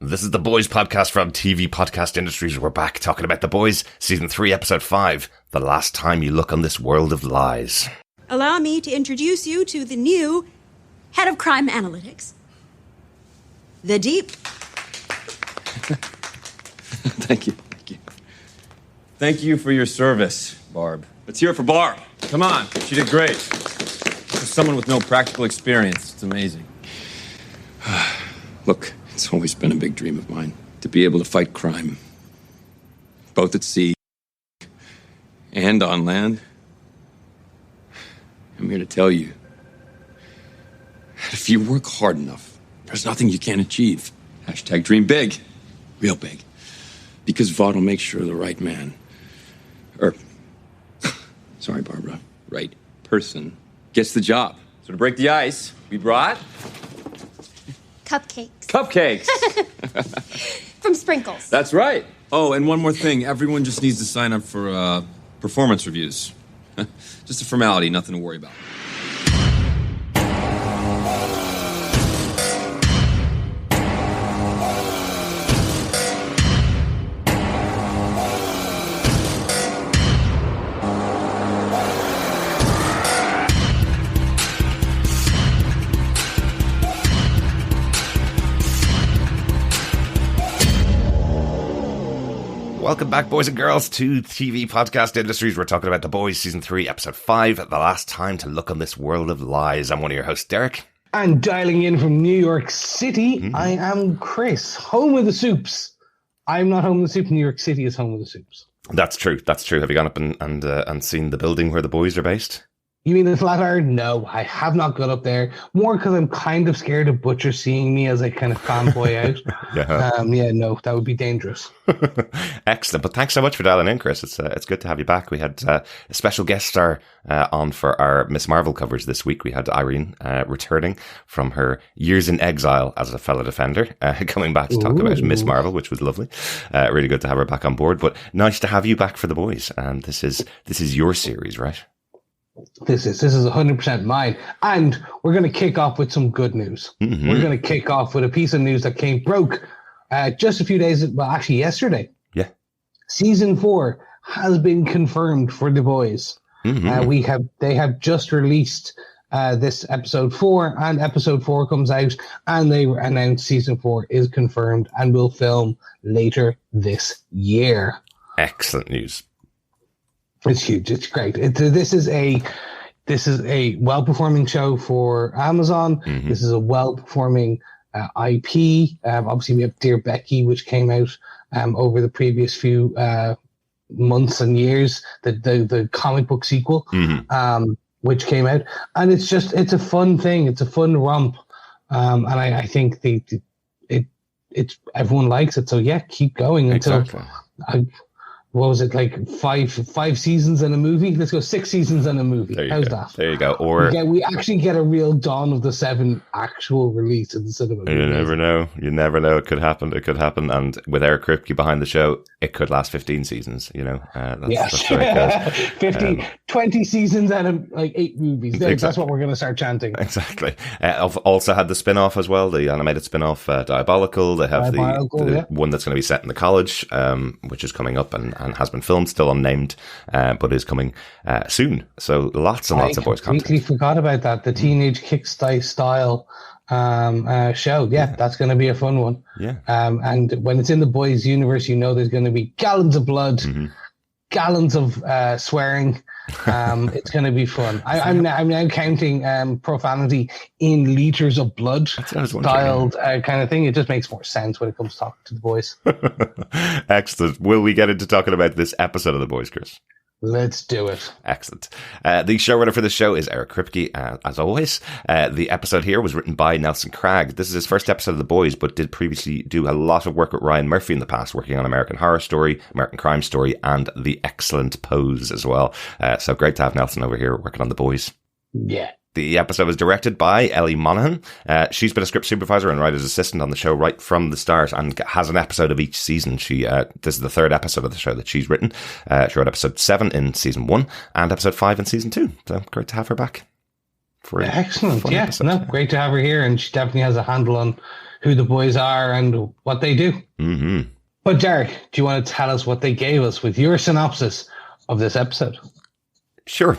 This is The Boys podcast from TV Podcast Industries. We're back talking about The Boys, Season 3, Episode 5, The Last Time You Look on This World of Lies. Allow me to introduce you to the new Head of Crime Analytics. The Deep. Thank you. Thank you for your service, Barb. Let's hear it for Barb. Come on, she did great. For someone with no practical experience, it's amazing. Look, it's always been a big dream of mine to be able to fight crime, both at sea and on land. I'm here to tell you that if you work hard enough, there's nothing you can't achieve. Hashtag dream big, real big. Because Vaught will make sure the right man, sorry, Barbara, right person gets the job. So to break the ice, we brought... Cupcakes. From Sprinkles. That's right. Oh, and one more thing. Everyone just needs to sign up for performance reviews. Just a formality, nothing to worry about. Welcome back, boys and girls, to TV Podcast Industries. We're talking about The Boys, Season 3, Episode 5, The Last Time to Look on This World of Lies. I'm one of your hosts, Darick. And dialing in from New York City, I am Chris, home of the soups. I'm not home of the soup. New York City is home of the soups. That's true. Have you gone up and seen the building where the boys are based? You mean the Flatiron? No, I have not got up there. More because I'm kind of scared of Butcher seeing me as I kind of fanboy out. No, that would be dangerous. Excellent. But thanks so much for dialing in, Chris. It's good to have you back. We had a special guest star on for our Miss Marvel coverage this week. We had Irene returning from her years in exile as a fellow defender, coming back to talk about Miss Marvel, which was lovely. Really good to have her back on board. But nice to have you back for The Boys. And this is your series, right? This is 100% mine. And we're going to kick off with some good news. Mm-hmm. We're going to kick off with a piece of news that broke just a few days, well, actually yesterday. Yeah. Season 4 has been confirmed for The Boys. Mm-hmm. They have just released this episode 4, and episode 4 comes out, and they announced season 4 is confirmed and will film later this year. Excellent news. It's huge. It's great. This is a well-performing show for Amazon. Mm-hmm. This is a well-performing IP. Obviously, we have Dear Becky, which came out over the previous few months and years. The comic book sequel, which came out, and it's a fun thing. It's a fun romp, and I think it's everyone likes it. So yeah, keep going until. Exactly. What was it, like five seasons in a movie? Let's go 6 seasons in a movie. How's that? There you go. Or we actually get a real Dawn of the Seven actual release in the cinema. You never know. It could happen. And with Eric Kripke behind the show, it could last 15 seasons. That's right, 50, 20 seasons out of like 8 movies. Exactly. That's what we're going to start chanting. Exactly. I've also had the spin-off as well, the animated spin-off, Diabolical. They have the one that's going to be set in the college, which is coming up and has been filmed, still unnamed, but is coming soon. So lots and lots of boys content. I completely forgot about that. The Teenage Kick-style show. Yeah, that's going to be a fun one. Yeah. And when it's in the boys' universe, there's going to be gallons of blood, gallons of swearing. It's going to be fun. I'm now counting profanity in liters of blood styled kind of thing. It just makes more sense when it comes to talking to the boys. Excellent. Will we get into talking about this episode of The Boys, Chris? Let's do it. Excellent. The showrunner for this show is Eric Kripke, as always. The episode here was written by Nelson Cragg. This is his first episode of The Boys, but did previously do a lot of work with Ryan Murphy in the past, working on American Horror Story, American Crime Story, and The Excellent Pose as well. So great to have Nelson over here working on The Boys. Yeah. The episode was directed by Ellie Monahan. She's been a script supervisor and writer's assistant on the show right from the start and has an episode of each season. This is the 3rd episode of the show that she's written. She wrote episode 7 in season 1 and episode 5 in season 2. So great to have her back. Excellent. Yeah, great to have her here. And she definitely has a handle on who the boys are and what they do. Mm-hmm. But Darick, do you want to tell us what they gave us with your synopsis of this episode? Sure.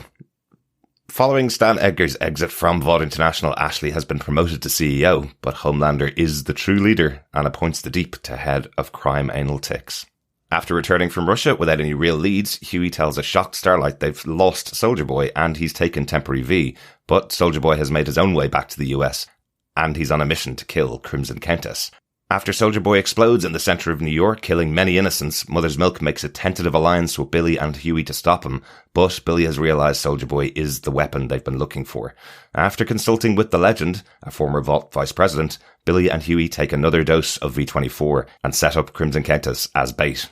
Following Stan Edgars' exit from Vaught International, Ashley has been promoted to CEO, but Homelander is the true leader and appoints the Deep to head of crime analytics. After returning from Russia without any real leads, Hughie tells a shocked Starlight they've lost Soldier Boy and he's taken temporary V, but Soldier Boy has made his own way back to the US, and he's on a mission to kill Crimson Countess. After Soldier Boy explodes in the centre of New York, killing many innocents, Mother's Milk makes a tentative alliance with Billy and Hughie to stop him, but Billy has realised Soldier Boy is the weapon they've been looking for. After consulting with the Legend, a former Vaught vice president, Billy and Hughie take another dose of V24 and set up Crimson Countess as bait.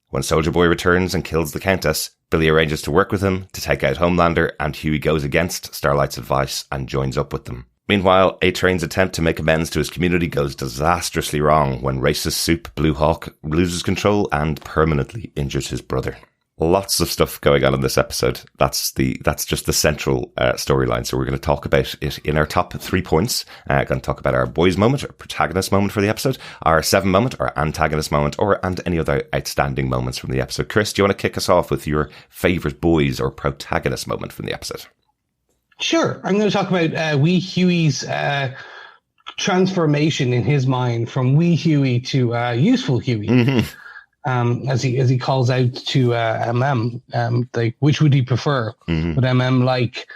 When Soldier Boy returns and kills the Countess, Billy arranges to work with him to take out Homelander, and Hughie goes against Starlight's advice and joins up with them. Meanwhile, A-Train's attempt to make amends to his community goes disastrously wrong when racist Soup Blue Hawk loses control and permanently injures his brother. Lots of stuff going on in this episode. That's just the central storyline. So we're going to talk about it in our top 3 points. Going to talk about our boys moment, our protagonist moment for the episode, our 7 moment, our antagonist moment, and any other outstanding moments from the episode. Chris, do you want to kick us off with your favourite boys or protagonist moment from the episode? Sure. I'm going to talk about wee Hughie's transformation in his mind from wee Hughie to useful Hughie. Mm-hmm. As he calls out to like, which would he prefer? Mm-hmm. Would like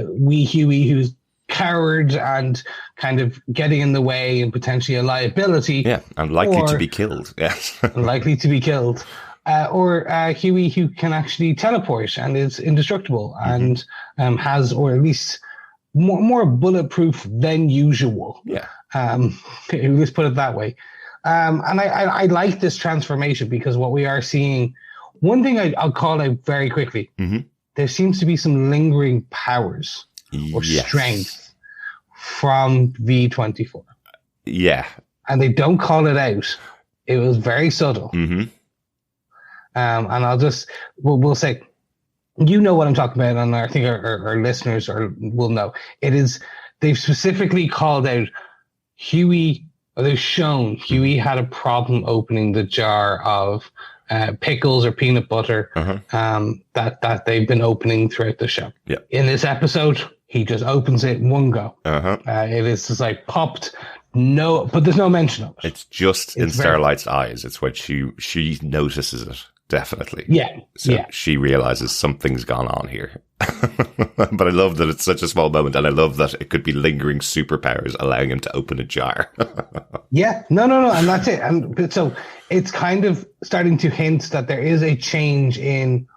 wee Hughie, who's coward and kind of getting in the way and potentially a liability? Yeah, and likely to be killed. Yes, likely to be killed. Or Hughie, who can actually teleport and is indestructible, mm-hmm. and has, or at least more bulletproof than usual. Yeah. Let's put it that way. And I like this transformation because what we are seeing, one thing I'll call out very quickly, mm-hmm. there seems to be some lingering powers or strength from V24. Yeah. And they don't call it out. It was very subtle. Mm-hmm. And we'll say, you know what I'm talking about, and I think our listeners will know. They've specifically called out Hughie, or they've shown Hughie had a problem opening the jar of pickles or peanut butter that they've been opening throughout the show. Yeah. In this episode, he just opens it in one go. It is just like popped. No, but there's no mention of it. It's just in Starlight's eyes. It's when she notices it, definitely. Yeah. So she realizes something's gone on here. But I love that it's such a small moment, and I love that it could be lingering superpowers allowing him to open a jar. Yeah. No, and that's it. And so it's kind of starting to hint that there is a change in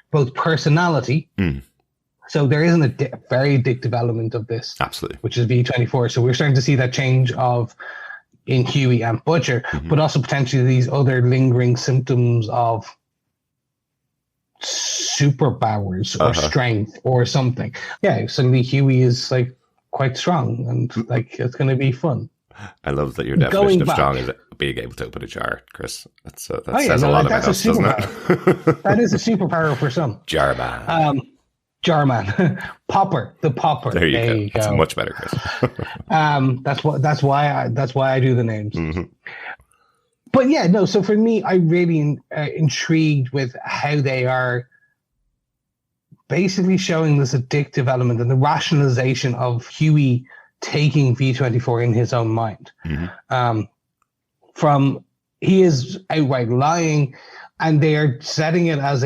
both personality. Mm. So there is a very addictive element of this. Absolutely. Which is V24. So we're starting to see that change in Hughie and Butcher, mm-hmm. but also potentially these other lingering symptoms of superpowers or strength or something. Yeah, suddenly Hughie is like quite strong and like it's going to be fun. I love that your definition of strong is being able to open a jar, Chris. That says a lot about us, doesn't it? That is a superpower for some. Jarman. Jarman, Popper, the Popper. There you go. That's much better, Chris. That's why I do the names. Mm-hmm. But yeah, no. So for me, I really intrigued with how they are basically showing this addictive element and the rationalization of Hughie taking V24 in his own mind. Mm-hmm. From he is outright lying, and they are setting it as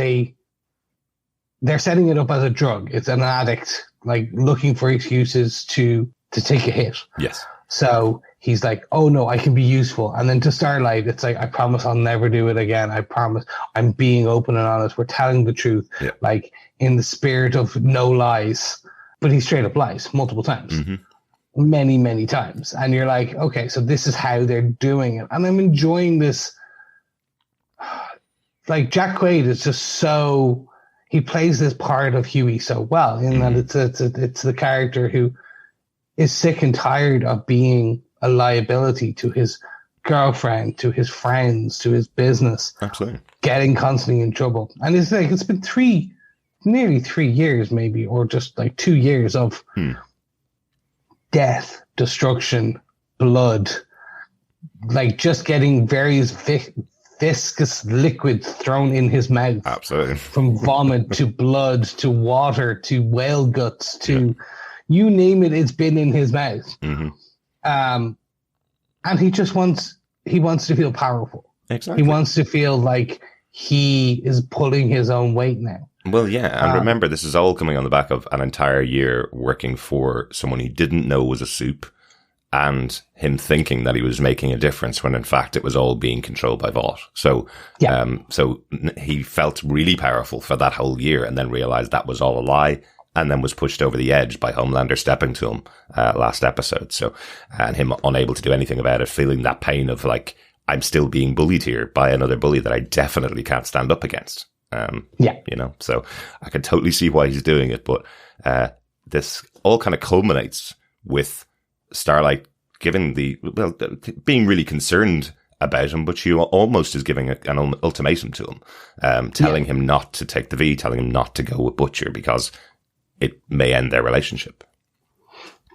they're setting it up as a drug. It's an addict, like looking for excuses to take a hit. Yes. So he's like, oh no, I can be useful. And then to Starlight, it's like, I promise I'll never do it again. I promise I'm being open and honest. We're telling the truth, like in the spirit of no lies. But he straight up lies multiple times, mm-hmm. many, many times. And you're like, okay, so this is how they're doing it. And I'm enjoying this. Like Jack Quaid is just so... He plays this part of Hughie so well in that it's the character who is sick and tired of being a liability to his girlfriend, to his friends, to his business. Absolutely. Getting constantly in trouble. And it's like, it's been nearly 3 years maybe, or just like 2 years of death, destruction, blood, like just getting various viscous liquids thrown in his mouth. Absolutely. From vomit to blood to water to whale guts to you name it, it's been in his mouth. Mm-hmm. And he just wants to feel powerful. Exactly. He wants to feel like he is pulling his own weight now. Well, yeah, and remember, this is all coming on the back of an entire year working for someone he didn't know was a soup, and him thinking that he was making a difference when in fact it was all being controlled by Vaught. So, so he felt really powerful for that whole year, and then realized that was all a lie, and then was pushed over the edge by Homelander stepping to him last episode. So, and him unable to do anything about it, feeling that pain of like, I'm still being bullied here by another bully that I definitely can't stand up against. You know, so I can totally see why he's doing it, but this all kind of culminates with Starlight giving being really concerned about him, but she almost is giving an ultimatum to him, telling him not to take the V, telling him not to go with Butcher because it may end their relationship.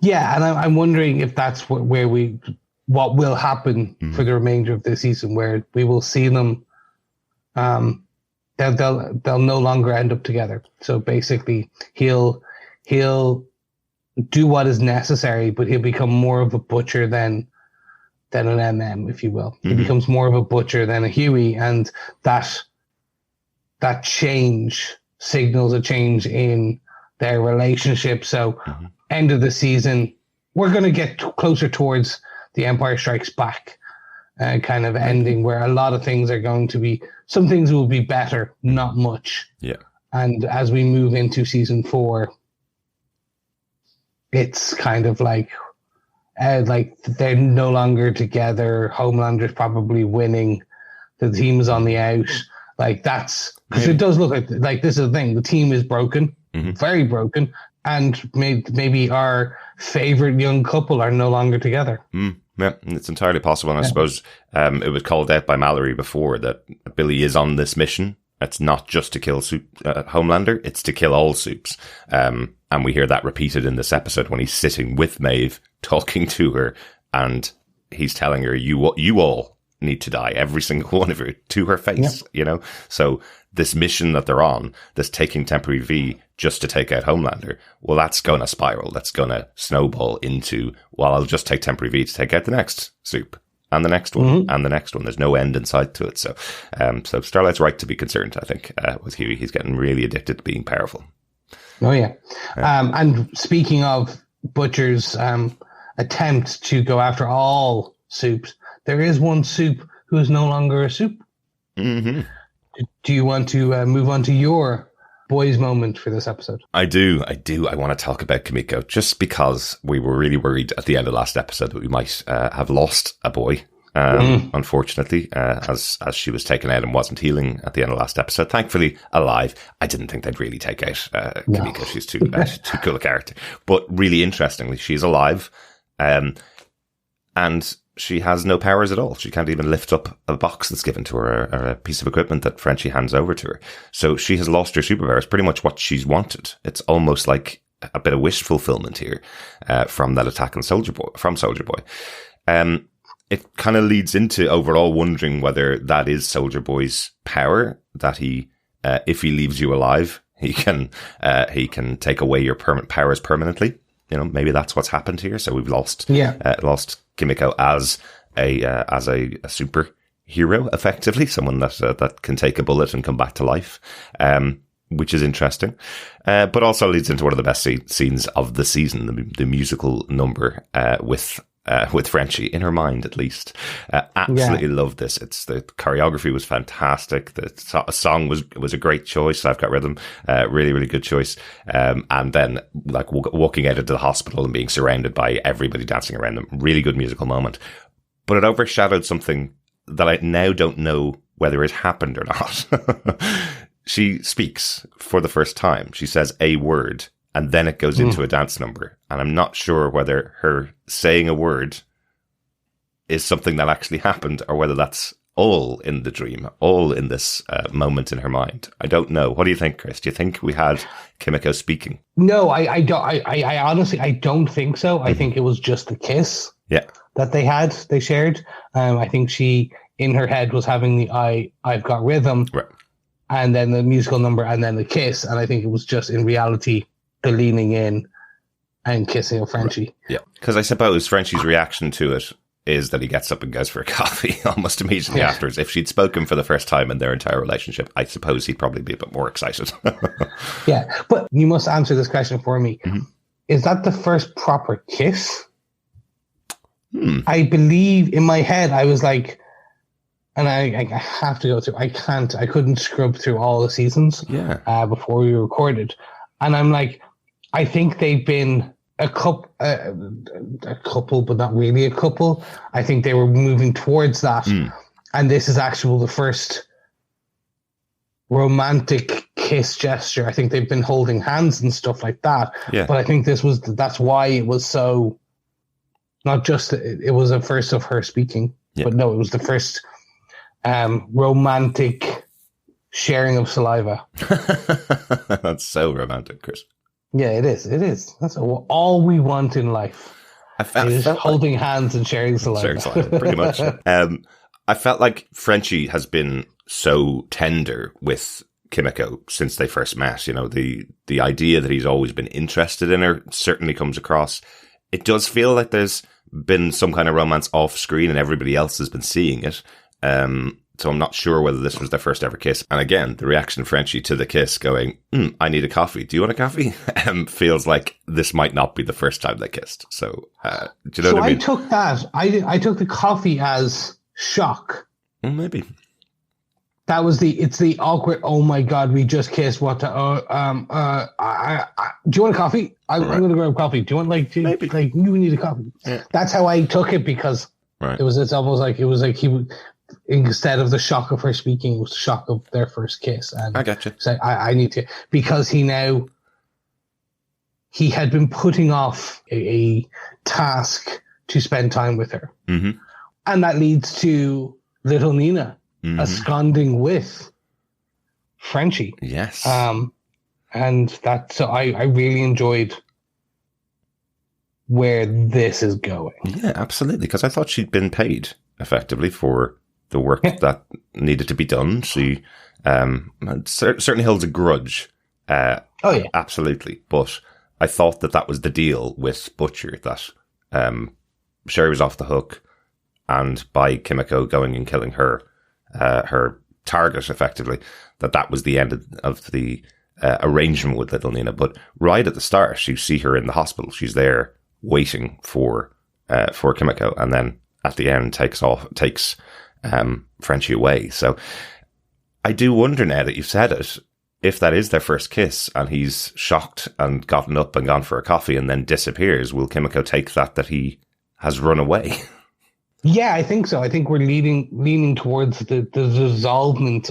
Yeah, and I'm wondering if that's what will happen for the remainder of the season, where we will see them. They'll no longer end up together. So basically, he'll do what is necessary, but he'll become more of a Butcher than an MM, if you will. He becomes more of a Butcher than a Hughie, and that change signals a change in their relationship. So, end of the season, we're going to get closer towards the Empire Strikes Back kind of ending, where a lot of things are going to be, some things will be better, not much. Yeah. And as we move into season 4, it's kind of like they're no longer together. Homelander's probably winning. The team's on the out. Like that's because it does look like this is the thing. The team is broken, very broken, and maybe our favorite young couple are no longer together. Yeah, it's entirely possible. And I suppose it was called out by Mallory before that Billy is on this mission. It's not just to kill Homelander, it's to kill all soups. And we hear that repeated in this episode when he's sitting with Maeve, talking to her, and he's telling her, you all need to die, every single one of you, to her face, you know? So this mission that they're on, this taking temporary V just to take out Homelander, well, that's going to spiral. That's going to snowball into, well, I'll just take temporary V to take out the next soup. And the next one, and the next one. There's no end in sight to it. So, so Starlight's right to be concerned, I think, with Hughie. He's getting really addicted to being powerful. Oh, yeah. And speaking of Butcher's attempt to go after all soups, there is one soup who is no longer a soup. Do you want to move on to your boys moment for this episode? I do. I want to talk about Kimiko, just because we were really worried at the end of last episode that we might have lost a boy. Unfortunately, as she was taken out and wasn't healing at the end of last episode. Thankfully, alive. I didn't think they'd really take out Kimiko. She's too cool a character. But really interestingly, she's alive, and she has no powers at all. She can't even lift up a box that's given to her, or a piece of equipment that Frenchie hands over to her. So she has lost her superpowers, pretty much what she's wanted. It's almost like a bit of wish fulfillment here from that attack on Soldier Boy. It kind of leads into overall wondering whether that is Soldier Boy's power, that he, if he leaves you alive, he can take away your powers permanently. You know, maybe that's what's happened here. So we've lost Kimiko as a superhero, effectively, someone that can take a bullet and come back to life, which is interesting, but also leads into one of the best scenes of the season, the musical number with Frenchie in her mind, at least. Absolutely loved this. The choreography was fantastic. The song was a great choice. I've got rhythm, really, really good choice. And then like walking out into the hospital and being surrounded by everybody dancing around them. Really good musical moment. But it overshadowed something that I now don't know whether it happened or not. She speaks for the first time. She says a word, and then it goes into a dance number. And I'm not sure whether her saying a word is something that actually happened, or whether that's all in the dream, all in this moment in her mind. I don't know. What do you think, Chris? Do you think we had Kimiko speaking? No, I don't. I honestly, I don't think so. I think it was just a kiss. Yeah. that they shared. I think she, in her head, was having the I've got rhythm, Right. and then the musical number, and then the kiss. And I think it was just, in reality, the leaning in and kissing of Frenchie. Right. Yeah, because I suppose Frenchie's reaction to it is that he gets up and goes for a coffee almost immediately afterwards. If she'd spoken for the first time in their entire relationship, I suppose he'd probably be a bit more excited. Yeah, but you must answer this question for me. Mm-hmm. Is that the first proper kiss? I believe, in my head, I was like, and I have to go through, I couldn't scrub through all the seasons before we recorded. And I'm like, I think they've been a couple, but not really a couple. I think they were moving towards that. And this is actually the first romantic kiss gesture. I think they've been holding hands and stuff like that. Yeah. But I think that's why it was so, not just, it was a first of her speaking, but no, it was the first romantic sharing of saliva. That's so romantic, Chris. Yeah, it is. It is. That's all we want in life. I felt holding hands and sharing saliva. Pretty much. I felt like Frenchie has been so tender with Kimiko since they first met. You know, the idea that he's always been interested in her certainly comes across. It does feel like there's been some kind of romance off screen and everybody else has been seeing it. So I'm not sure whether this was their first ever kiss. And again, the reaction of Frenchie to the kiss going, I need a coffee. Do you want a coffee? Feels like this might not be the first time they kissed. So, do you know what I mean? I took that. I took the coffee as shock. Maybe. That was it's the awkward, oh my God, we just kissed. What the, do you want a coffee? I'm going to grab coffee. Do you want you need a coffee? Yeah. That's how I took it, because it's almost like, it was like he would, instead of the shock of her speaking, it was the shock of their first kiss. And I got you. So I need to, because he had been putting off a task to spend time with her. Mm-hmm. And that leads to little Nina absconding with Frenchie. Yes. And that, so I really enjoyed where this is going. Yeah, absolutely. Because I thought she'd been paid effectively for the work that needed to be done. She certainly holds a grudge. Absolutely. But I thought that was the deal with Butcher, that Sherry was off the hook, and by Kimiko going and killing her target effectively, that was the end of the arrangement with little Nina. But right at the start, you see her in the hospital. She's there waiting for Kimiko, and then at the end takes Frenchie away. So I do wonder, now that you've said it, if that is their first kiss and he's shocked and gotten up and gone for a coffee and then disappears, will Kimiko take that he has run away? Yeah, I think so. I think we're leaning towards the dissolving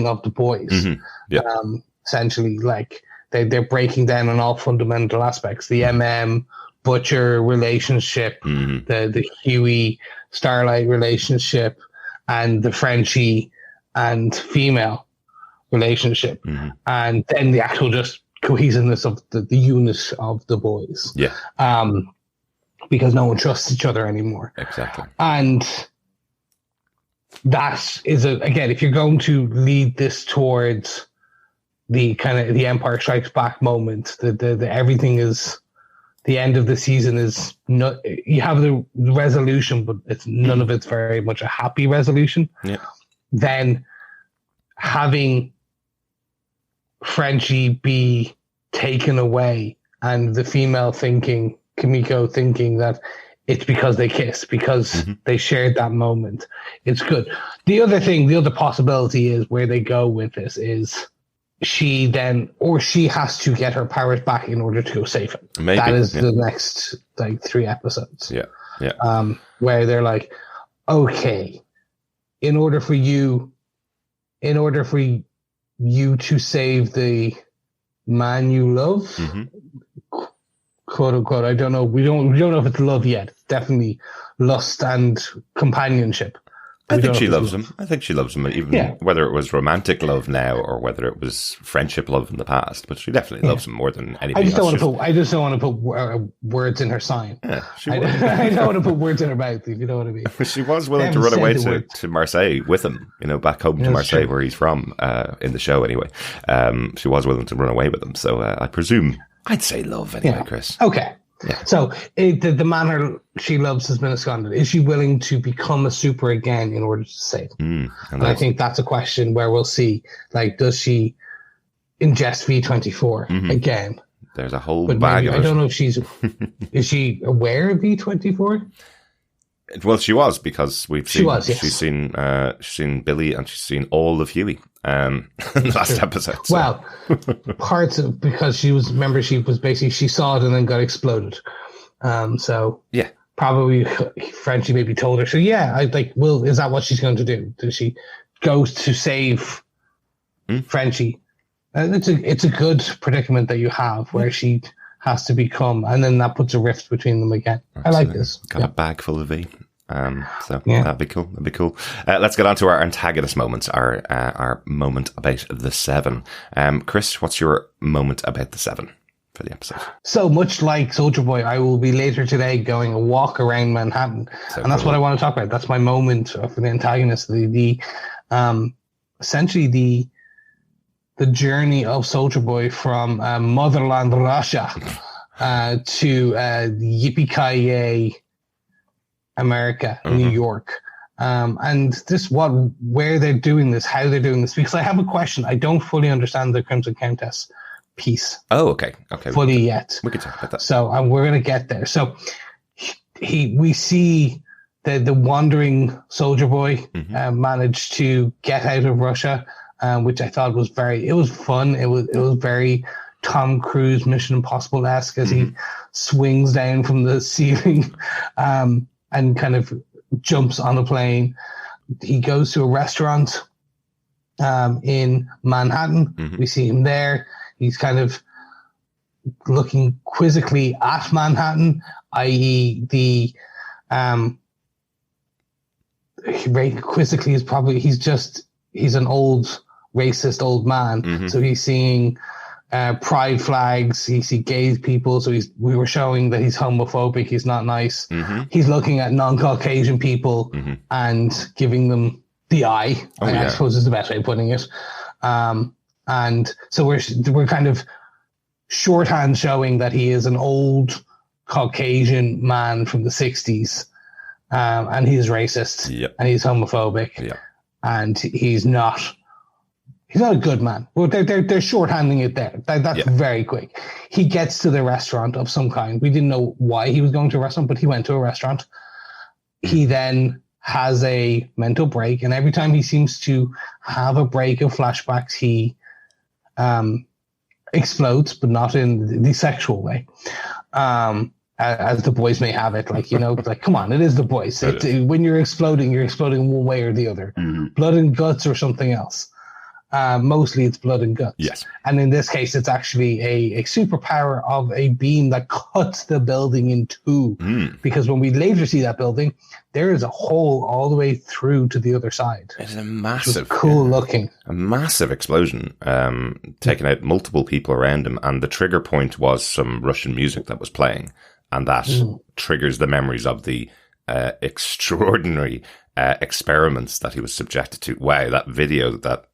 of the boys. Mm-hmm. Yeah. Essentially, like they're breaking down on all fundamental aspects. The Butcher relationship, the Hughie Starlight relationship, and the Frenchie and female relationship, and then the actual just cohesiveness of the unit of the boys. Yeah. Because no one trusts each other anymore. Exactly. And that is again, if you're going to lead this towards the kind of the Empire Strikes Back moment, the everything is, the end of the season is not, you have the resolution, but it's none of it's very much a happy resolution. Yeah. Then having Frenchie be taken away and the female Kimiko thinking that it's because they kissed, because they shared that moment. It's good. The other possibility is where they go with this is she has to get her powers back in order to go save him. Maybe, that is the next 3 episodes. Yeah. Yeah. Where they're like, okay, in order for you to save the man you love, quote unquote, I don't know. We don't know if it's love yet. It's definitely lust and companionship. I think she loves him. I think she loves him, even whether it was romantic love now or whether it was friendship love in the past. But she definitely loves him more than anything else. I just don't want to put words in her sign. Yeah, I don't want to put words in her mouth, if you know what I mean. She was willing to run away to Marseille with him, back home to Marseille, where he's from, in the show anyway. She was willing to run away with him. So I presume, I'd say love anyway, Chris. Okay. Yeah. So the man she loves has been absconded. Is she willing to become a super again in order to save him? And I think that's a question where we'll see. Like, does she ingest V24 again? There's a whole bag of it. I don't know if is she aware of V24? Well, she was, because she's seen Billy and she's seen all of Hughie in the last episode. So. Well, because she saw it and then got exploded. So yeah, probably Frenchie maybe told her. So yeah, is that what she's going to do? Does she go to save Frenchie? It's a good predicament that you have where she has to become, and then that puts a rift between them again. Absolutely. I like this. Got a bag full of V. That'd be cool. Let's get on to our antagonist moments, our moment about the Seven. Chris, what's your moment about the Seven for the episode? So much like Soldier Boy, I will be later today going a walk around Manhattan, and that's what I want to talk about. That's my moment for the antagonist. Essentially the journey of Soldier Boy from motherland Russia to yippee-ki-yay America, New York. And where they're doing this, how they're doing this, because I have a question. I don't fully understand the Crimson Countess piece. Oh, okay. Fully yet. We can talk about that. So we're going to get there. So we see the wandering Soldier Boy managed to get out of Russia, which I thought was it was fun. It was very Tom Cruise Mission Impossible-esque as he swings down from the ceiling and kind of jumps on a plane. He goes to a restaurant in Manhattan. We see him there. He's kind of looking quizzically at Manhattan, i.e. Quizzically is probably, he's an old racist old man. So he's seeing pride flags, he sees gay people, so we were showing that he's homophobic, he's not nice. He's looking at non-Caucasian people and giving them the eye. I suppose is the best way of putting it. And so we're kind of shorthand showing that he is an old Caucasian man from the 60s, and he's racist, and he's homophobic, and he's not a good man. Well, they're shorthanding it there. That's very quick. He gets to the restaurant of some kind. We didn't know why he was going to a restaurant, but he went to a restaurant. He then has a mental break, and every time he seems to have a break of flashbacks, he explodes, but not in the sexual way. As the boys may have it, like, come on, it is the boys. When you're exploding one way or the other. Blood and guts or something else. Mostly it's blood and guts. Yes. And in this case, it's actually a superpower of a beam that cuts the building in two. Because when we later see that building, there is a hole all the way through to the other side. It's a massive, cool looking. A massive explosion, taking out multiple people around him. And the trigger point was some Russian music that was playing. And that triggers the memories of the extraordinary experiments that he was subjected to. Wow, that video that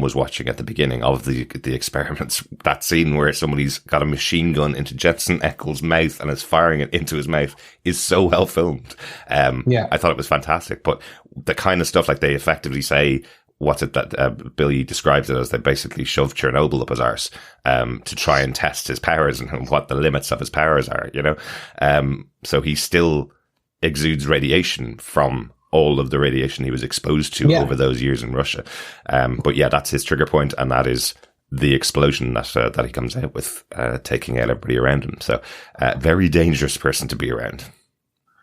was watching at the beginning of the experiments, that scene where somebody's got a machine gun into Jensen Ackles' mouth and is firing it into his mouth is so well filmed. I thought it was fantastic. But the kind of stuff, like, they effectively say, what's it that Billy describes it as, they basically shoved Chernobyl up his arse to try and test his powers and what the limits of his powers are, so he still exudes radiation from all of the radiation he was exposed to over those years in Russia. But that's his trigger point, and that is the explosion that he comes out with, taking out everybody around him. So, very dangerous person to be around.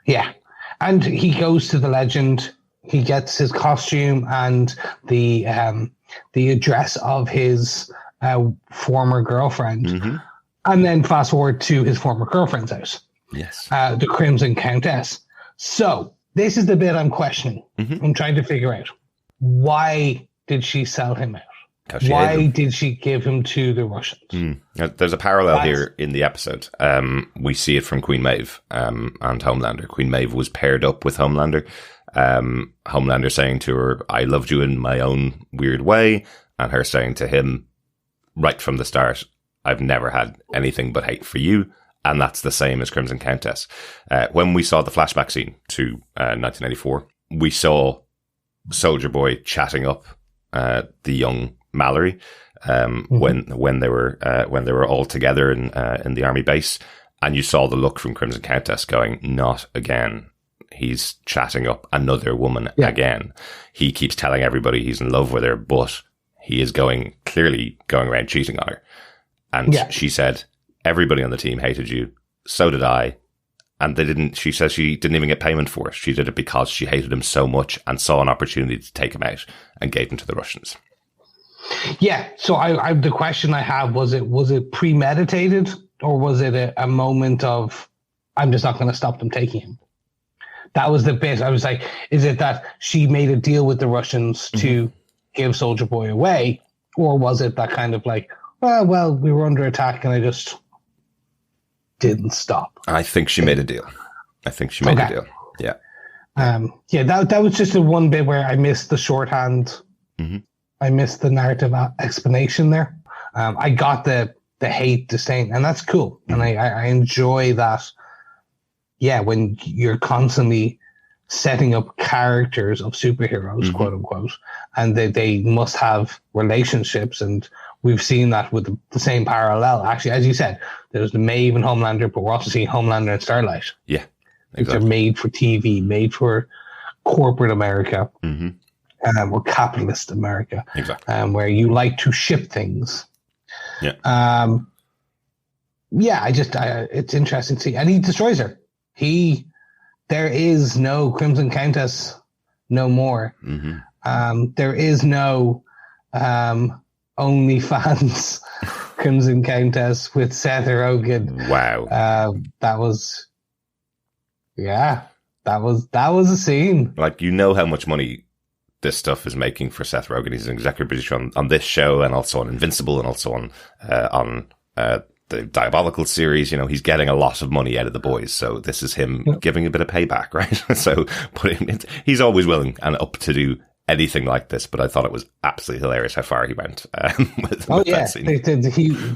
Yeah. And he goes to the legend. He gets his costume and the address of his former girlfriend. And then fast forward to his former girlfriend's house. Yes. The Crimson Countess. So this is the bit I'm questioning. I'm trying to figure out, why did she sell him out? Why did she give him to the Russians? There's a parallel here in the episode. We see it from Queen Maeve and Homelander. Queen Maeve was paired up with Homelander. Homelander saying to her, I loved you in my own weird way. And her saying to him, right from the start, I've never had anything but hate for you. And that's the same as Crimson Countess. When we saw the flashback scene to 1994, we saw Soldier Boy chatting up the young Mallory when they were all together in the army base, and you saw the look from Crimson Countess going, not again. He's chatting up another woman again. He keeps telling everybody he's in love with her, but he is clearly going around cheating on her. And she said, everybody on the team hated you, so did I. And she says she didn't even get payment for it. She did it because she hated him so much and saw an opportunity to take him out and gave him to the Russians. Yeah. So I the question I have, was it premeditated, or was it a moment of, I'm just not going to stop them taking him? That was the bit. I was like, is it that she made a deal with the Russians to give Soldier Boy away? Or was it that kind of like, well, we were under attack and I just didn't stop? I think she made a deal. a deal. Yeah. That was just the one bit where I missed the shorthand. I missed the narrative explanation there. I got the hate, disdain, and that's cool. And I enjoy that. Yeah, when you're constantly setting up characters of superheroes, quote unquote, and they must have relationships, and we've seen that with the same parallel. Actually, as you said, there's the Maeve and Homelander, but we're also seeing Homelander and Starlight. Yeah, exactly. They're made for TV, made for corporate America, or capitalist America, exactly. Where you like to ship things. Yeah. It's interesting to see, and he destroys her. There is no Crimson Countess no more. There is no OnlyFans Crimson Countess with Seth Rogen. Wow. That was a scene. Like, you know how much money this stuff is making for Seth Rogen. He's an executive producer on this show, and also on Invincible, and also on the Diabolical series. You know, he's getting a lot of money out of the boys, so this is him giving a bit of payback, right? So he's always willing and up to do anything like this, but I thought it was absolutely hilarious how far he went with that scene.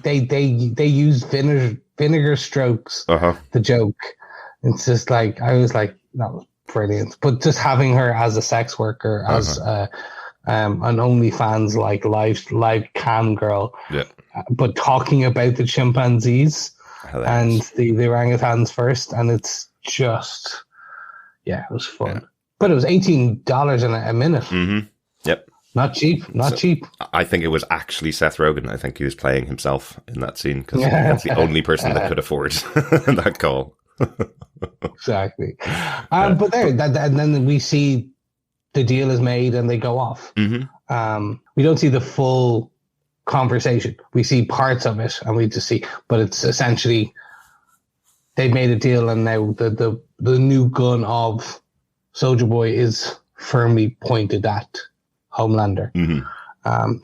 They use vinegar strokes, the joke. It's just like, I was like, that was brilliant. But just having her as a sex worker, as an OnlyFans like live cam girl, but talking about the chimpanzees and the orangutans first, and it's just, it was fun. Yeah. But it was $18 a minute. Yep. Not cheap. Cheap. I think it was actually Seth Rogen. I think he was playing himself in that scene, because that's the only person that could afford that call. Exactly. But there, and then we see the deal is made and they go off. We don't see the full conversation. We see parts of it, and we just see, but it's essentially they've made a deal, and now the new gun of Soldier Boy is firmly pointed at Homelander.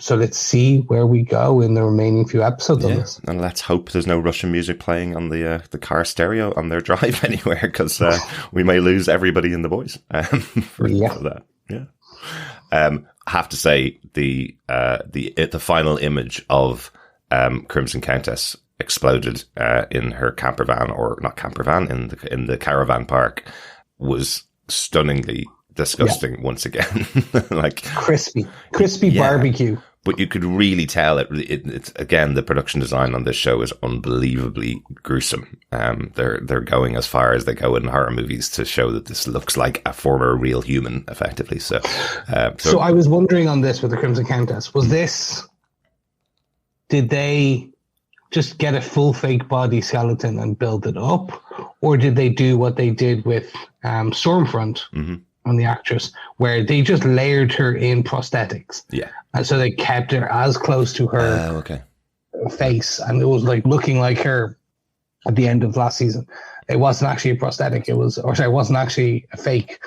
So let's see where we go in the remaining few episodes of this. And let's hope there's no Russian music playing on the car stereo on their drive anywhere, because we may lose everybody in the boys for that. Yeah. I have to say the final image of Crimson Countess exploded in her camper van, or not camper van, in the caravan park, was stunningly disgusting once again. Like crispy barbecue. But you could really tell it's again, the production design on this show is unbelievably gruesome. They're going as far as they go in horror movies to show that this looks like a former real human, effectively. So I was wondering on this with the Crimson Countess, did they just get a full fake body skeleton and build it up, or did they do what they did with Stormfront on the actress, where they just layered her in prosthetics? Yeah. And so they kept her as close to her face, and it was like looking like her at the end of last season. It wasn't actually a prosthetic. It wasn't actually a fake,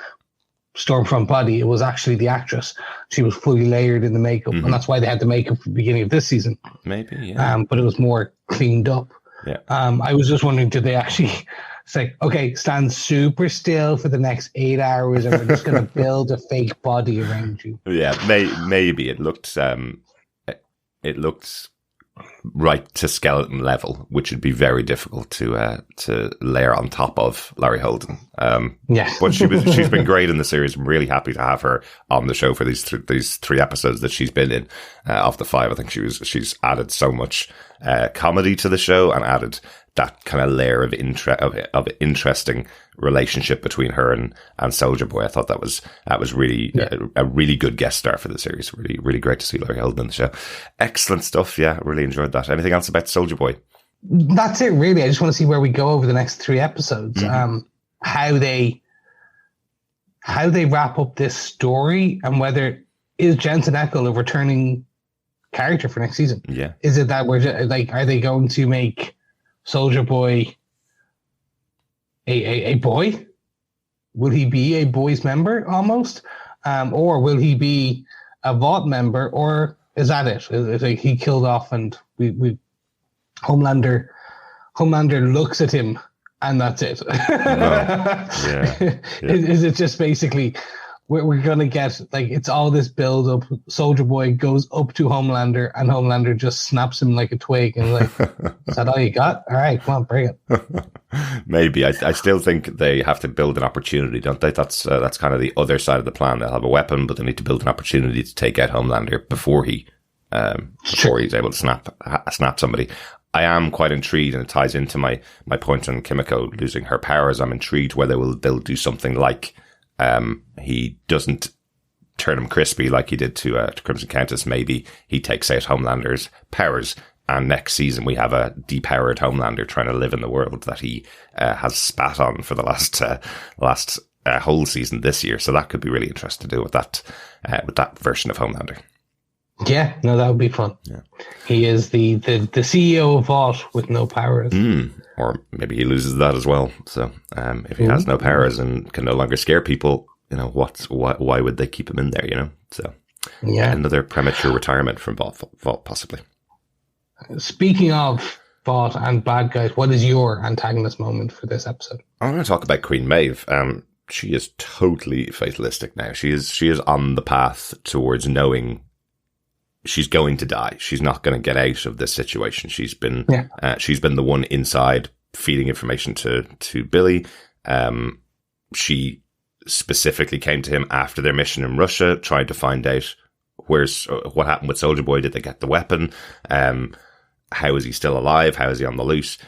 Stormfront body. It was actually the actress. She was fully layered in the makeup, and that's why they had the makeup at the beginning of this season. Maybe, yeah. But it was more cleaned up. Yeah. I was just wondering, did they actually say, okay, stand super still for the next 8 hours, and we're just going to build a fake body around you? Yeah, maybe it looked right to skeleton level, which would be very difficult to layer on top of Larry Holden. But she's been great in the series. I'm really happy to have her on the show for these 3 episodes that she's been in. Of the 5, I think she's added so much comedy to the show and added that kind of layer of interesting relationship between her and Soldier Boy. I thought that was really a really good guest star for the series. Really, really great to see Larry Holden on the show. Excellent stuff. Yeah, really enjoyed that. Anything else about Soldier Boy? That's it, really. I just want to see where we go over the next 3 episodes. How they wrap up this story, and whether is Jensen Ackles a returning character for next season? Yeah. Is it that we're just, like, are they going to make Soldier Boy a boy? Will he be a boys member almost? Or will he be a Vaught member? Or is that it? Is like he killed off and we Homelander looks at him and that's it? Is it just basically we're going to get, like, it's all this build up. Soldier Boy goes up to Homelander and Homelander just snaps him like a twig and like, is that all you got? All right, come on, bring it. Maybe. I still think they have to build an opportunity, don't they? That's kind of the other side of the plan. They'll have a weapon, but they need to build an opportunity to take out Homelander before he's able to snap somebody. I am quite intrigued, and it ties into my point on Kimiko losing her powers. I'm intrigued whether they'll do something like he doesn't turn him crispy like he did to Crimson Countess. Maybe he takes out Homelander's powers, and next season we have a depowered Homelander trying to live in the world that he has spat on for the last whole season this year. So that could be really interesting to do with that version of Homelander. Yeah, no, that would be fun. Yeah. He is the CEO of Vaught with no powers. Or maybe he loses that as well. So if he has no powers and can no longer scare people, why would they keep him in there, So another premature retirement from Vaught possibly. Speaking of Vaught and bad guys, what is your antagonist moment for this episode? I'm going to talk about Queen Maeve. She is totally fatalistic now. She is on the path towards knowing she's going to die. She's not going to get out of this situation. She's been the one inside feeding information to Billy. She specifically came to him after their mission in Russia, tried to find out what happened with Soldier Boy. Did they get the weapon? How is he still alive? How is he on the loose?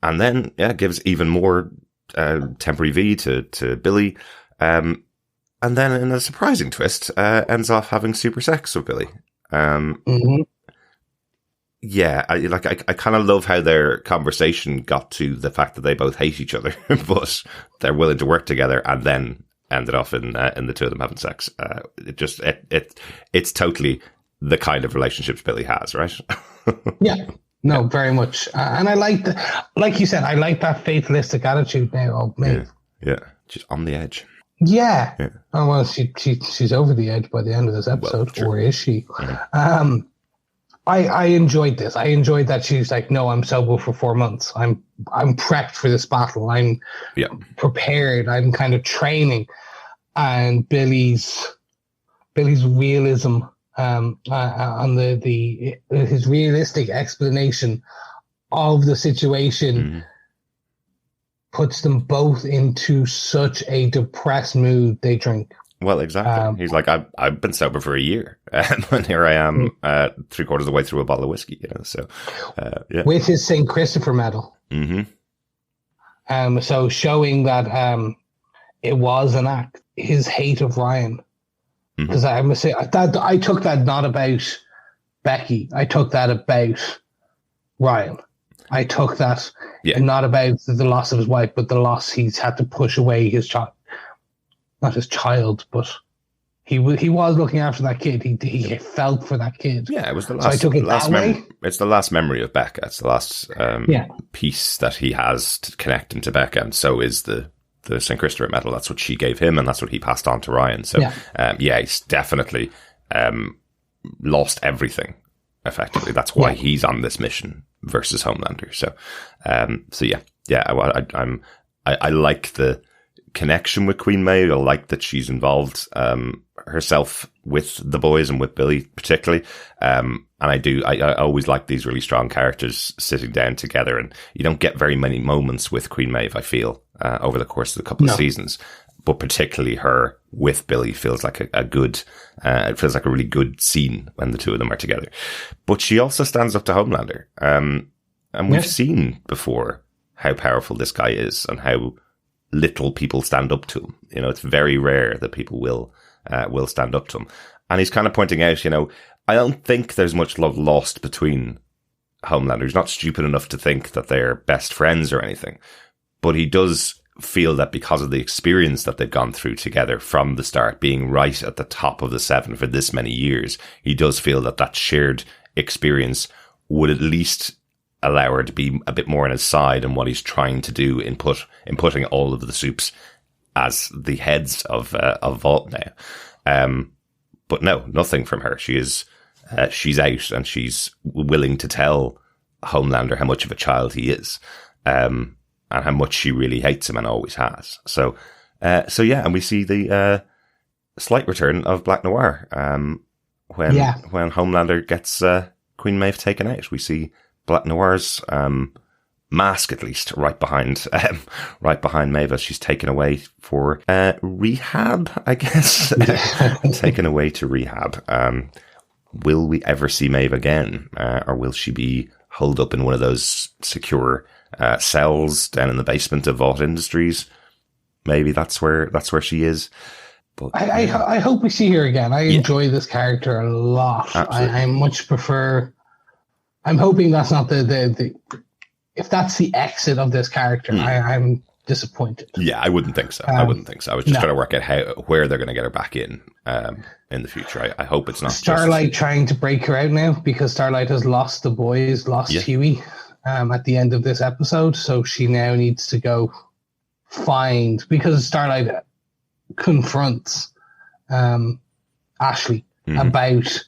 And then gives even more temporary V to Billy. And then, in a surprising twist, ends off having super sex with Billy. Yeah, I kind of love how their conversation got to the fact that they both hate each other, but they're willing to work together, and then ended off in the two of them having sex. It's totally the kind of relationships Billy has, right? Yeah. No, very much. And I like like you said, I like that fatalistic attitude now of Maeve. Yeah. She's on the edge. Yeah. Oh, well, she's over the edge by the end of this episode, or is she? Yeah. I enjoyed this. I enjoyed that she's like, no, I'm sober for 4 months. I'm prepped for this battle. I'm prepared. I'm kind of training. And Billy's realism on his realistic explanation of the situation puts them both into such a depressed mood. They drink. Well, exactly. He's like, I've been sober for a year, and here I am, 3/4 of the way through a bottle of whiskey. So, with his St. Christopher medal. So showing that it was an act. His hate of Ryan, because I must say that I took that not about Becky. I took that about Ryan. I took that not about the loss of his wife, but the loss he's had to push away his child. Not his child, but he was looking after that kid. He felt for that kid. Yeah, it was the last. So I took it that way. It's the last memory of Becca. It's the last piece that he has to connect into Becca, and so is the the St. Christopher medal. That's what she gave him, and that's what he passed on to Ryan. So, he's definitely lost everything, effectively. That's why he's on this mission versus Homelander. So, I like the connection with Queen Maeve. I like that she's involved herself with the boys and with Billy particularly. And I always like these really strong characters sitting down together, and you don't get very many moments with Queen Maeve, I feel, over the course of the couple of seasons. But particularly her with Billy feels like a good, it feels like a really good scene when the two of them are together. But she also stands up to Homelander. And we've seen before how powerful this guy is and how little people stand up to him. You know, it's very rare that people will stand up to him. And he's kind of pointing out, you know, I don't think there's much love lost between Homelander. He's not stupid enough to think that they're best friends or anything. But he does feel that because of the experience that they've gone through together from the start, being right at the top of the seven for this many years, he does feel that that shared experience would at least allow her to be a bit more on his side in what he's trying to do in putting all of the Supes as the heads of Vaught now. But no, nothing from her. She's out, and she's willing to tell Homelander how much of a child he is, and how much she really hates him and always has. So and we see the slight return of Black Noir when Homelander gets Queen Maeve taken out. We see Black Noir's mask, at least, right behind Maeve as she's taken away for rehab, I guess. Taken away to rehab. Will we ever see Maeve again, or will she be holed up in one of those secure cells down in the basement of Vaught Industries? Maybe that's where she is. But I hope we see her again. I enjoy this character a lot. I much prefer. I'm hoping that's not the if that's the exit of this character, I'm disappointed. Yeah, I wouldn't think so. I was just trying to work out where they're going to get her back in the future. I hope it's not Starlight trying to break her out now, because Starlight has lost the boys, Hughie at the end of this episode. So she now needs to go find, because Starlight confronts Ashley about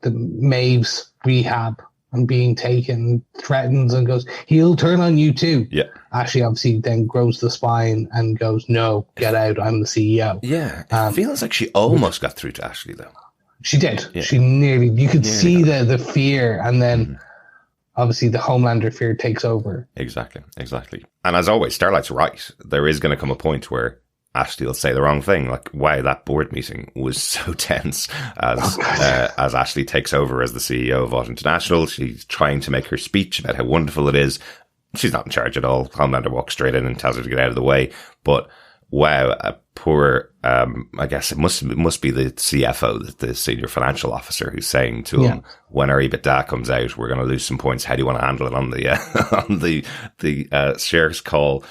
the Maeve's rehab and being taken, threatens and goes, he'll turn on you too. Yeah. Ashley obviously then grows the spine and goes, no, get out, I'm the CEO. Yeah. It feels like she almost got through to Ashley though. She did. Yeah. She nearly, you could see the fear, and then obviously the Homelander fear takes over. Exactly. And as always, Starlight's right. There is going to come a point where Ashley will say the wrong thing. Like, wow, that board meeting was so tense as Ashley takes over as the CEO of Vaught International. She's trying to make her speech about how wonderful it is. She's not in charge at all. Homelander walks straight in and tells her to get out of the way. But wow, a poor, I guess it must be the CFO, the senior financial officer, who's saying to him, when our EBITDA comes out, we're going to lose some points. How do you want to handle it on the shares call,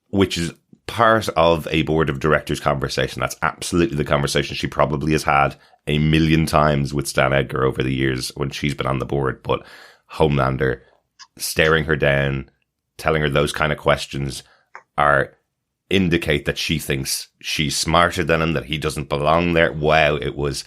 which is part of a board of directors conversation. That's absolutely the conversation she probably has had a million times with Stan Edgar over the years when she's been on the board. But Homelander staring her down, telling her those kind of questions indicate that she thinks she's smarter than him, that he doesn't belong there. Wow, it was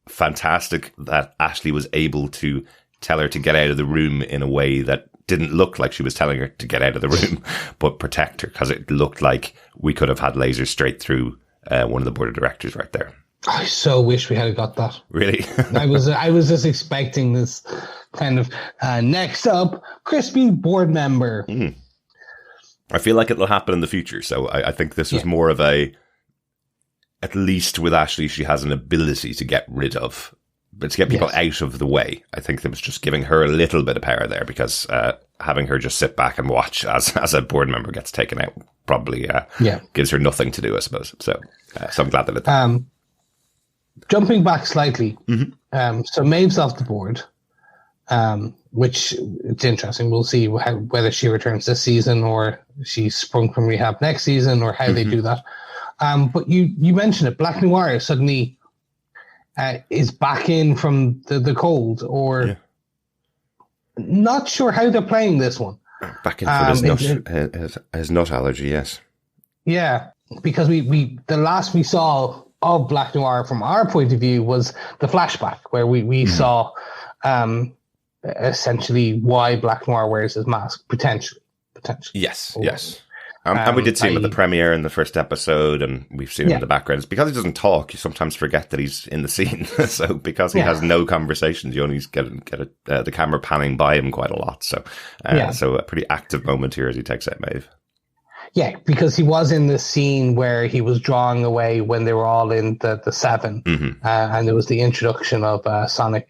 fantastic that Ashley was able to tell her to get out of the room in a way that didn't look like she was telling her to get out of the room, but protect her, because it looked like we could have had lasers straight through one of the board of directors right there. I so wish we had got that. Really? I was just expecting this kind of next up, crispy board member. I feel like it'll happen in the future. So I think this was more of at least with Ashley, she has an ability to get rid of, but to get people out of the way. I think that was just giving her a little bit of power there, because having her just sit back and watch as a board member gets taken out probably gives her nothing to do, I suppose. So I'm glad that it did. Jumping back slightly, so Maeve's off the board, which it's interesting. We'll see whether she returns this season or she's sprung from rehab next season, or how they do that. But you mentioned it, Black Noir suddenly is back in from the cold, or not sure how they're playing this one. Back in for his nut allergy, yes. Yeah, because we the last we saw of Black Noir from our point of view was the flashback where we saw essentially why Black Noir wears his mask, potentially. Yes. And we did see him at the premiere in the first episode, and we've seen him in the background. It's because he doesn't talk, you sometimes forget that he's in the scene. So because he has no conversations, you only get the camera panning by him quite a lot. So so a pretty active moment here as he takes out Maeve. Yeah, because he was in the scene where he was drawing away when they were all in the Seven, and there was the introduction of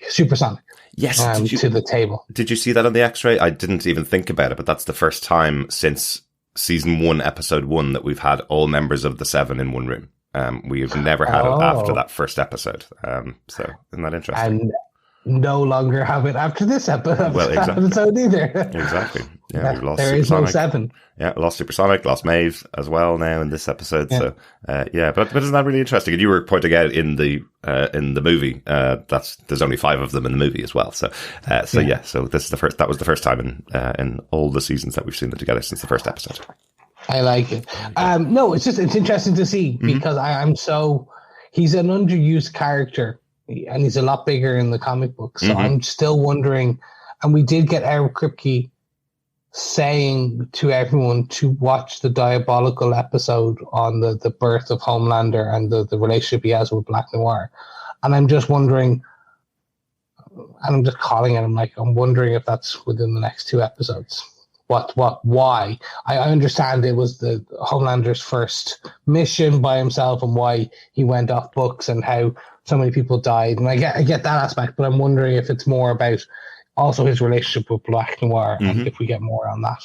Supersonic. Yes, to the table. Did you see that on the X-ray? I didn't even think about it, but that's the first time since season 1, episode 1, that we've had all members of the Seven in one room. We've never had it after that first episode. So isn't that interesting? And no longer have it after this episode, episode either. Exactly. Yeah, we've lost there Supersonic. Is no Seven. Yeah, lost Supersonic, lost Maeve as well now in this episode. Yeah. So but isn't that really interesting? And you were pointing out in the movie there's only 5 of them in the movie as well. So so this is that was the first time in all the seasons that we've seen them together since the first episode. I like it. No, it's interesting to see because he's an underused character. And he's a lot bigger in the comic book. So I'm still wondering, and we did get Eric Kripke saying to everyone to watch the Diabolical episode on the birth of Homelander and the relationship he has with Black Noir. And I'm just wondering, and I'm just calling it, I'm wondering if that's within the next 2 episodes. Why? I understand it was the Homelander's first mission by himself and why he went off books and how so many people died, and I get that aspect, but I'm wondering if it's more about also his relationship with Black Noir, and if we get more on that.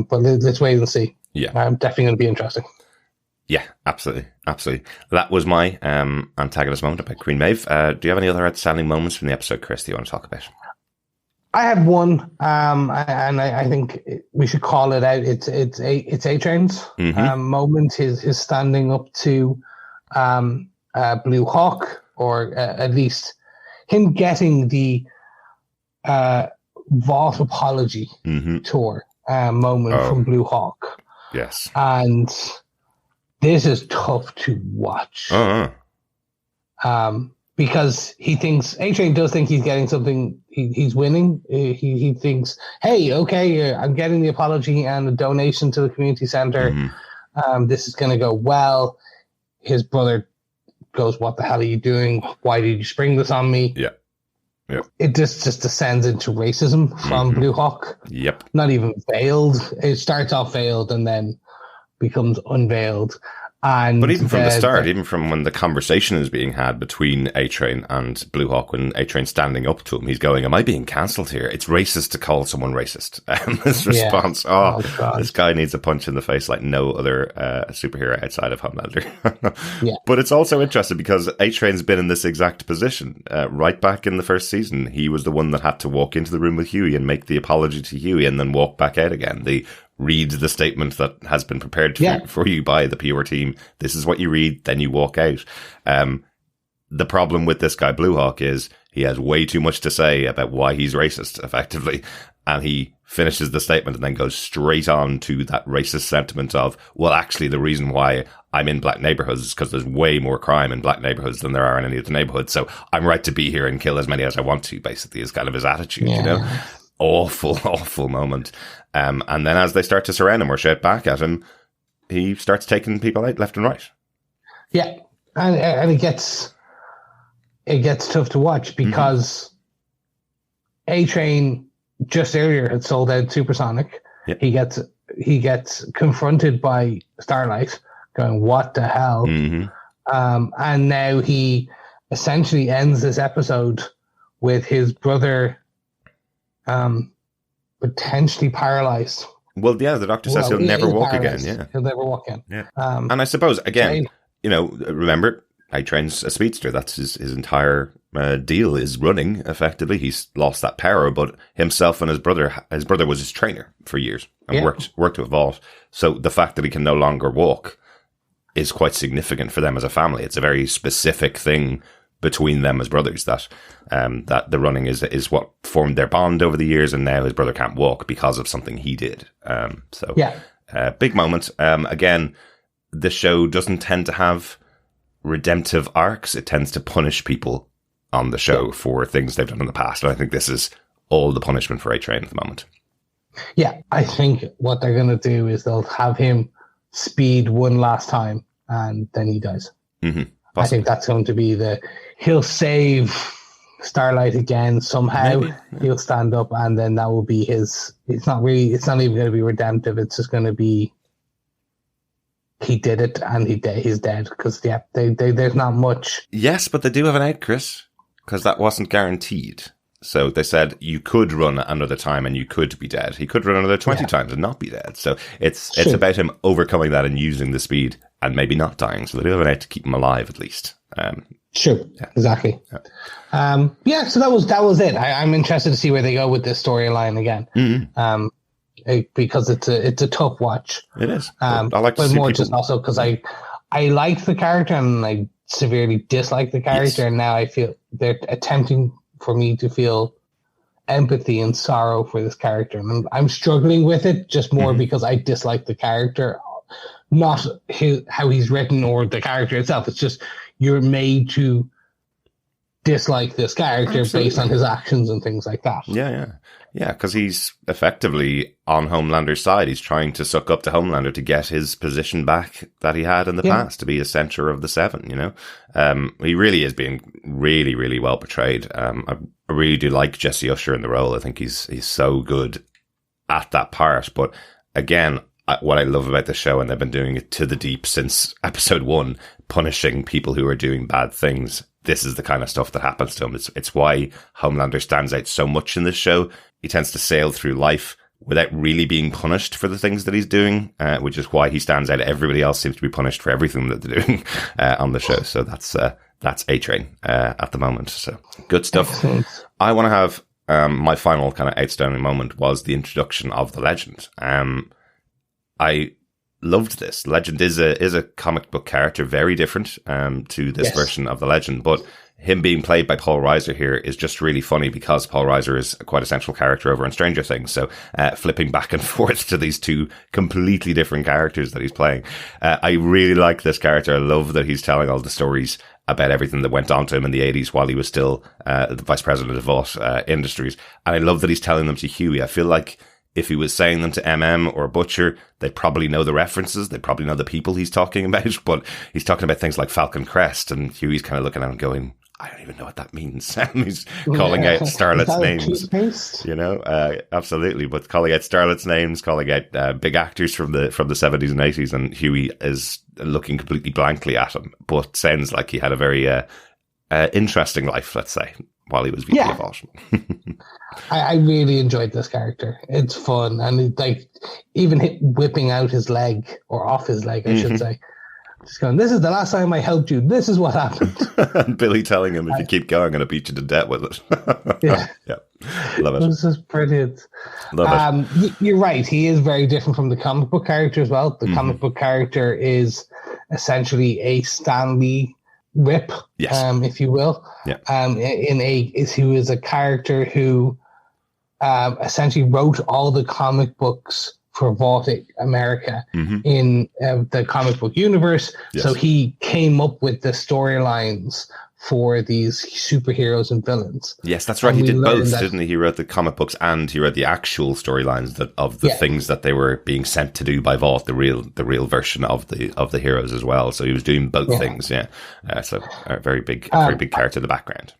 But let's wait and see. Yeah, definitely going to be interesting. Yeah, absolutely. That was my antagonist moment about Queen Maeve. Do you have any other outstanding moments from the episode, Chris, that you want to talk about? I have one, and I think we should call it out. It's A-Train's moment. His standing up to Blue Hawk, or at least him getting the Vaught apology tour moment from Blue Hawk. Yes. And this is tough to watch. Because he thinks, A-Train does think he's getting something, he's winning. He thinks, hey, okay, I'm getting the apology and a donation to the community center. This is going to go well. His brother goes, what the hell are you doing? Why did you spring this on me? Yeah. It just descends into racism from Blue Hawk. Yep. Not even veiled. It starts off veiled and then becomes unveiled. But even from the start, even from when the conversation is being had between A-Train and Blue Hawk, when A-Train's standing up to him, he's going, am I being cancelled here? It's racist to call someone racist. His response, this guy needs a punch in the face like no other superhero outside of Homelander. But it's also interesting because A-Train's been in this exact position. Right back in the first season, he was the one that had to walk into the room with Hughie and make the apology to Hughie and then walk back out again. Read the statement that has been prepared for you by the PR team. This is what you read, then you walk out. The problem with this guy, Blue Hawk, is he has way too much to say about why he's racist, effectively. And he finishes the statement and then goes straight on to that racist sentiment of, well, actually, the reason why I'm in black neighborhoods is because there's way more crime in black neighborhoods than there are in any other neighborhoods. So I'm right to be here and kill as many as I want to, basically, is kind of his attitude, you know? Awful moment. And then as they start to surround him or shout back at him, he starts taking people out left and right. Yeah. And it gets tough to watch because A-Train just earlier had sold out Supersonic. Yep. He gets confronted by Starlight going, what the hell? And now he essentially ends this episode with his brother potentially paralyzed. Well, yeah, the doctor says he'll never walk again. Yeah, he'll never walk again. Yeah, and I suppose again, remember, A-Train's a speedster. That's his entire deal is running. Effectively, he's lost that power, but himself and his brother was his trainer for years and worked with Vaught. So the fact that he can no longer walk is quite significant for them as a family. It's a very specific thing between them as brothers that the running is what formed their bond over the years, and now his brother can't walk because of something he did. Big moment. Again, the show doesn't tend to have redemptive arcs. It tends to punish people on the show for things they've done in the past. And I think this is all the punishment for A-Train at the moment. Yeah, I think what they're going to do is they'll have him speed one last time and then he dies. Mm-hmm. I think that's going to be he'll save Starlight again somehow. Maybe. He'll stand up and then that will be it's not even going to be redemptive. It's just going to be he did it and he's dead because there's not much. Yes, but they do have an out, Chris, because that wasn't guaranteed. So they said you could run another time and you could be dead. He could run another 20 times and not be dead. So it's about him overcoming that and using the speed and maybe not dying. So they do have an out to keep him alive at least. Exactly. Yeah. So that was it. I'm interested to see where they go with this storyline again. Mm-hmm. Because it's a tough watch. It is. I like to see more just also because I like the character and I severely dislike the character, and now I feel they're attempting for me to feel empathy and sorrow for this character, and I'm struggling with it just more because I dislike the character, not how he's written or the character itself. It's just you're made to dislike this character based on his actions and things like that. Yeah, because he's effectively on Homelander's side. He's trying to suck up to Homelander to get his position back that he had in the past, to be a center of the Seven, you know? He really is being really, really well portrayed. I really do like Jesse Usher in the role. I think he's so good at that part. But again, what I love about the show, and they've been doing it to the deep since episode 1, punishing people who are doing bad things. This is the kind of stuff that happens to him. It's why Homelander stands out so much in this show. He tends to sail through life without really being punished for the things that he's doing, which is why he stands out. Everybody else seems to be punished for everything that they're doing on the show. So that's A-Train at the moment. So good stuff. Excellent. I want to have my final kind of outstanding moment was the introduction of the Legend. I loved this. Legend is a comic book character, very different to this version of the Legend, but him being played by Paul Reiser here is just really funny because Paul Reiser is quite a central character over in Stranger Things. So flipping back and forth to these two completely different characters that he's playing. I really like this character. I love that he's telling all the stories about everything that went on to him in the 80s while he was still the vice president of Vaught Industries. And I love that he's telling them to Hughie. I feel like if he was saying them to MM or Butcher, they probably know the references. They probably know the people he's talking about. But he's talking about things like Falcon Crest, and Hughie's kind of looking at him going, I don't even know what that means. He's calling out Starlight's names, you know, absolutely. But calling out Starlight's names, calling out big actors from the 70s and 80s, and Hughie is looking completely blankly at him, but sounds like he had a very interesting life, let's say, while he was VP of Vaught. I really enjoyed this character. It's fun, and even whipping out his leg, or off his leg, I should say. Just going, this is the last time I helped you. This is what happened. And Billy telling him, if you keep going, I'm going to beat you to death with it. Yeah. Love it. This is brilliant. Love it. You're right. He is very different from the comic book character as well. The comic book character is essentially a Stan Lee rip, if you will. Yeah. Who is a character who essentially wrote all the comic books for Vaught America in the comic book universe. Yes. So he came up with the storylines for these superheroes and villains. Yes, that's right. He did both, didn't he? He wrote the comic books and he wrote the actual storylines of the things that they were being sent to do by Vaught, the real version of the heroes as well. So he was doing both things. Yeah. So a very big character in the background.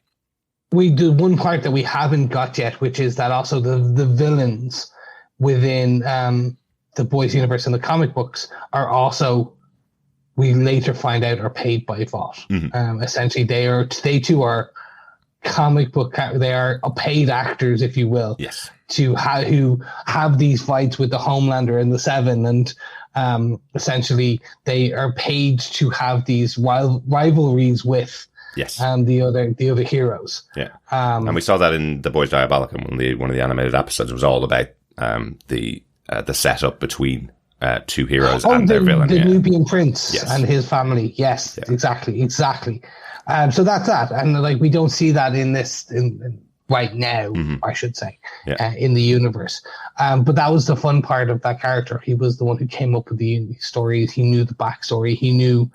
We do one part that we haven't got yet, which is that also the villains within the boys' universe and the comic books are also, we later find out, are paid by Vaught. Essentially, they too are comic book. They are paid actors, if you will. Yes. Who have these fights with the Homelander and the Seven, and essentially they are paid to have these rivalries with. Yes. The other heroes. Yeah. And we saw that in The Boys Diabolicum, one of the animated episodes. It was all about the setup between two heroes and their villain. The Nubian Prince and his family. Yes, exactly. So that's that. And we don't see that in this right now, I should say, Yeah. in the universe. But that was the fun part of that character. He was the one who came up with the stories. He knew the backstory. He knew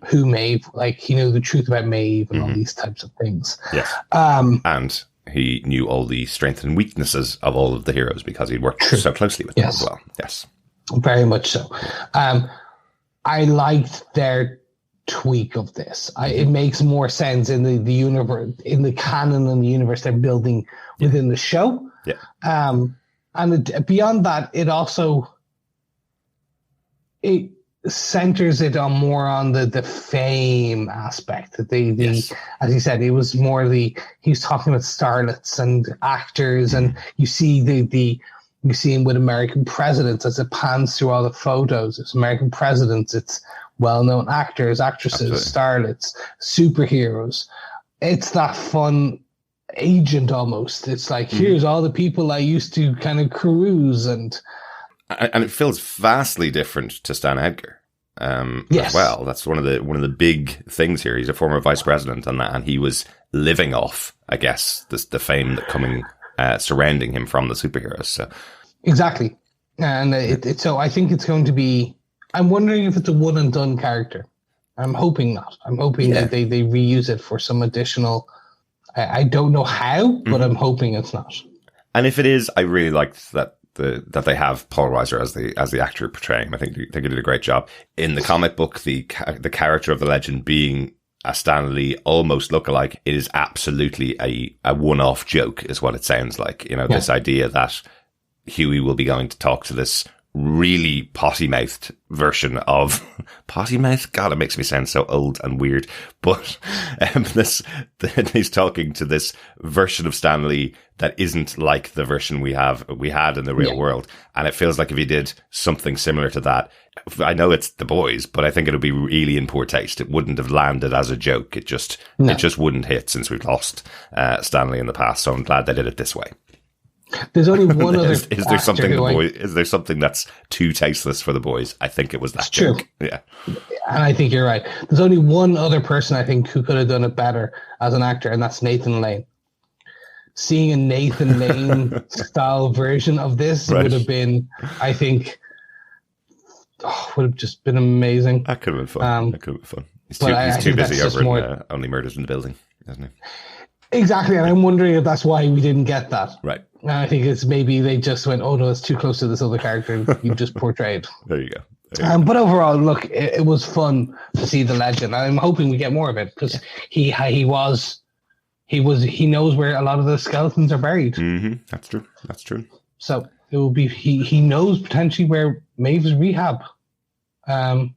who Maeve, like he knew the truth about Maeve and all these types of things. Yes. And he knew all the strengths and weaknesses of all of the heroes because he'd worked so closely with them as well. Yes. Very much so. I liked their tweak of this. It makes more sense in the universe, in the canon and the universe they're building within the show. Yeah. And beyond that, it centers it on more on the fame aspect. As you said, it was more he was talking about starlets and actors, and you see you see him with American presidents as it pans through all the photos. It's American presidents, it's well-known actors, actresses, starlets, superheroes. It's that fun agent almost. It's like, here's all the people I used to kind of cruise and it feels vastly different to Stan Edgar as well. That's one of the big things here. He's a former vice president and he was living off, I guess, the fame that coming surrounding him from the superheroes. So exactly. And so I think it's going to be, I'm wondering if it's a one and done character. I'm hoping not. I'm hoping that they reuse it for some additional, I don't know how, but I'm hoping it's not. And if it is, I really liked that they have Paul Reiser as the actor portraying him. I think they did a great job. In the comic book, the character of the legend being a Stan Lee almost lookalike, it is absolutely a one-off joke, is what it sounds like. You know, this idea that Hughie will be going to talk to this really potty-mouthed version of potty-mouthed. God, it makes me sound so old and weird. But he's talking to this version of Stan Lee that isn't like the version we had in the real world. And it feels like if he did something similar to that, I know it's The Boys, but I think it would be really in poor taste. It wouldn't have landed as a joke. It just wouldn't hit since we've lost Stan Lee in the past. So I'm glad they did it this way. There's only one other. Is there something is there something that's too tasteless for The Boys? I think it was that joke. True. Yeah, and I think you're right. There's only one other person I think who could have done it better as an actor, and that's Nathan Lane. Seeing a Nathan Lane style version of this would have been, I think, would have just been amazing. That could have been fun. He's too busy over in Only Murders in the Building, isn't he? Exactly, and I'm wondering if that's why we didn't get that. Right. I think it's maybe they just went, oh no, it's too close to this other character you just portrayed. There you go. But overall, look, it was fun to see the legend. I'm hoping we get more of it because he knows where a lot of the skeletons are buried. Mm-hmm. That's true. So it will be he knows potentially where Maeve's rehab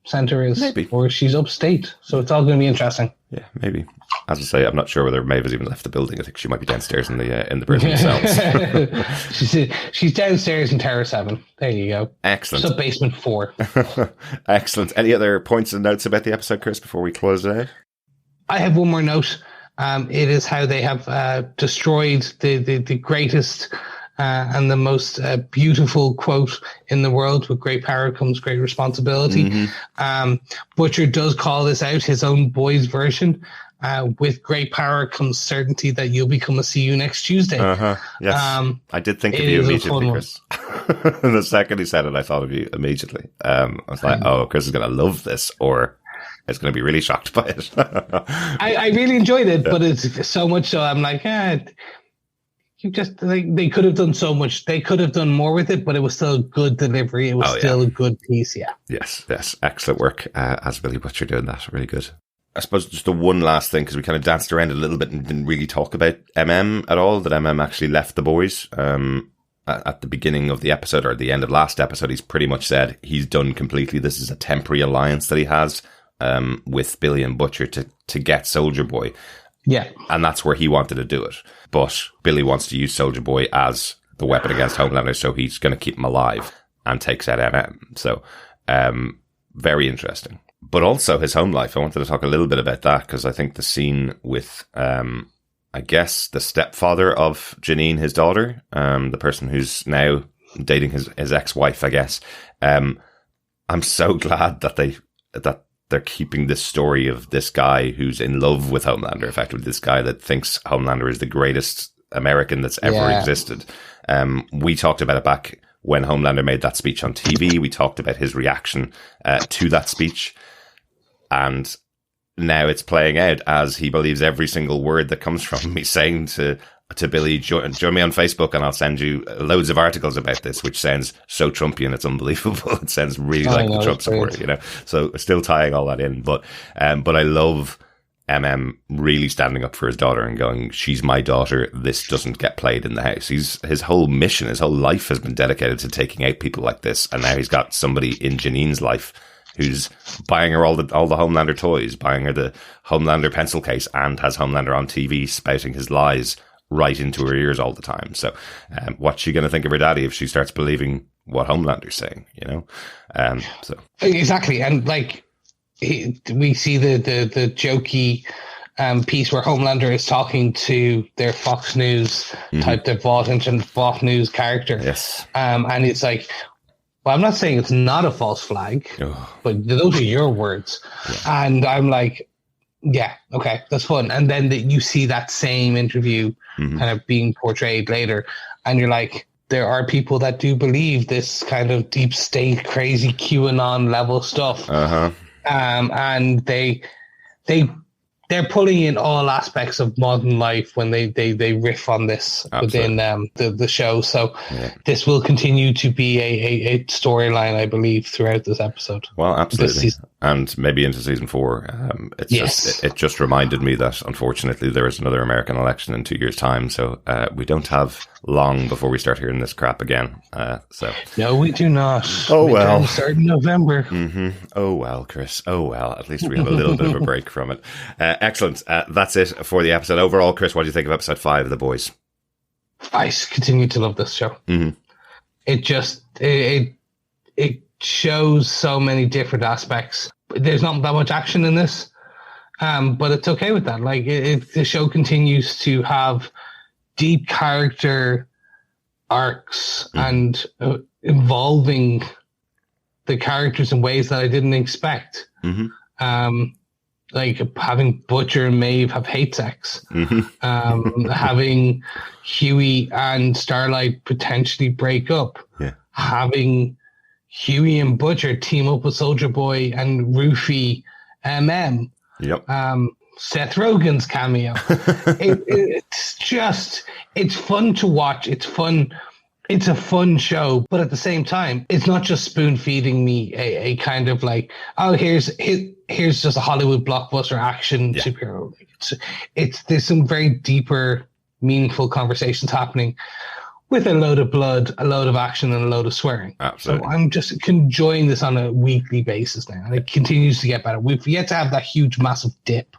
center is, maybe, or she's upstate. So it's all going to be interesting. Yeah, maybe. As I say, I'm not sure whether Maeve has even left the building. I think she might be downstairs in the prison cells. she's downstairs in Tower 7. There you go. Excellent. Sub basement 4. Excellent. Any other points and notes about the episode, Chris, before we close it out? I have one more note. It is how they have destroyed the greatest and the most beautiful quote in the world: with great power comes great responsibility. Butcher does call this out, his own Boys version. With great power comes certainty that you'll become a See You Next Tuesday. Yes. I did think of you immediately, Chris. The second he said it, I thought of you immediately. I was like, oh, Chris is going to love this, or is going to be really shocked by it. I really enjoyed it, but it's so much so I'm like, you just they could have done so much. They could have done more with it, but it was still a good delivery. It was still a good piece. Yeah. Yes. Excellent work as Billy Butcher doing that. Really good. I suppose just the one last thing, because we kind of danced around a little bit and didn't really talk about at all, that actually left The Boys at the beginning of the episode, or at the end of last episode. He's pretty much said he's done completely. This is a temporary alliance that he has with Billy and Butcher to get Soldier Boy. Yeah. And that's where he wanted to do it. But Billy wants to use Soldier Boy as the weapon against Homelander, so he's going to keep him alive and takes out MM. So very interesting. But also his home life. I wanted to talk a little bit about that, because I think the scene with, I guess, the stepfather of Janine, his daughter, the person who's now dating his ex-wife, I guess. I'm so glad that they're keeping this story of this guy who's in love with Homelander, effectively this guy that thinks Homelander is the greatest American that's ever existed. We talked about it back when Homelander made that speech on TV. We talked about his reaction to that speech. And now it's playing out as he believes every single word that comes from him. He's saying to Billy, join me on Facebook and I'll send you loads of articles about this, which sounds so Trumpian, it's unbelievable. It sounds really like the Trump supporter, you know. So still tying all that in. But I love really standing up for his daughter and going, she's my daughter, this doesn't get played in the house. His whole mission, his whole life has been dedicated to taking out people like this, and now he's got somebody in Janine's life who's buying her all the Homelander toys, buying her the Homelander pencil case, and has Homelander on TV spouting his lies right into her ears all the time. So what's she going to think of her daddy if she starts believing what Homelander's saying, you know? So exactly. And like we see the jokey piece where Homelander is talking to their Fox News type, their Vaught News character. Yes. And it's like, well, I'm not saying it's not a false flag, but those are your words. Yeah. And I'm like, yeah, okay, that's fun. And then you see that same interview kind of being portrayed later, and you're like, there are people that do believe this kind of deep state, crazy QAnon level stuff. And they're pulling in all aspects of modern life when they riff on this within the show. So this will continue to be a storyline, I believe, throughout this episode. Well, absolutely. And maybe into season 4. It just reminded me that, unfortunately, there is another American election in 2 years' time. So we don't have long before we start hearing this crap again. No, we do not. Oh, well. Start in November. Oh, well, Chris. Oh, well. At least we have a little bit of a break from it. Excellent. That's it for the episode. Overall, Chris, what do you think of episode 5 of The Boys? I continue to love this show. It just it shows so many different aspects. There's not that much action in this, but it's okay with that. Like the show continues to have deep character arcs and involving the characters in ways that I didn't expect. Like having Butcher and Maeve have hate sex, having Hughie and Starlight potentially break up, having Hughie and Butcher team up with Soldier Boy and Rufy MM. Seth Rogen's cameo. It's fun to watch. It's fun. It's a fun show, but at the same time, it's not just spoon feeding me a kind of like, oh, here's just a Hollywood blockbuster action superhero. There's some very deeper, meaningful conversations happening with a load of blood, a load of action, and a load of swearing. Absolutely. So I'm just enjoying this on a weekly basis now, and it continues to get better. We've yet to have that huge, massive dip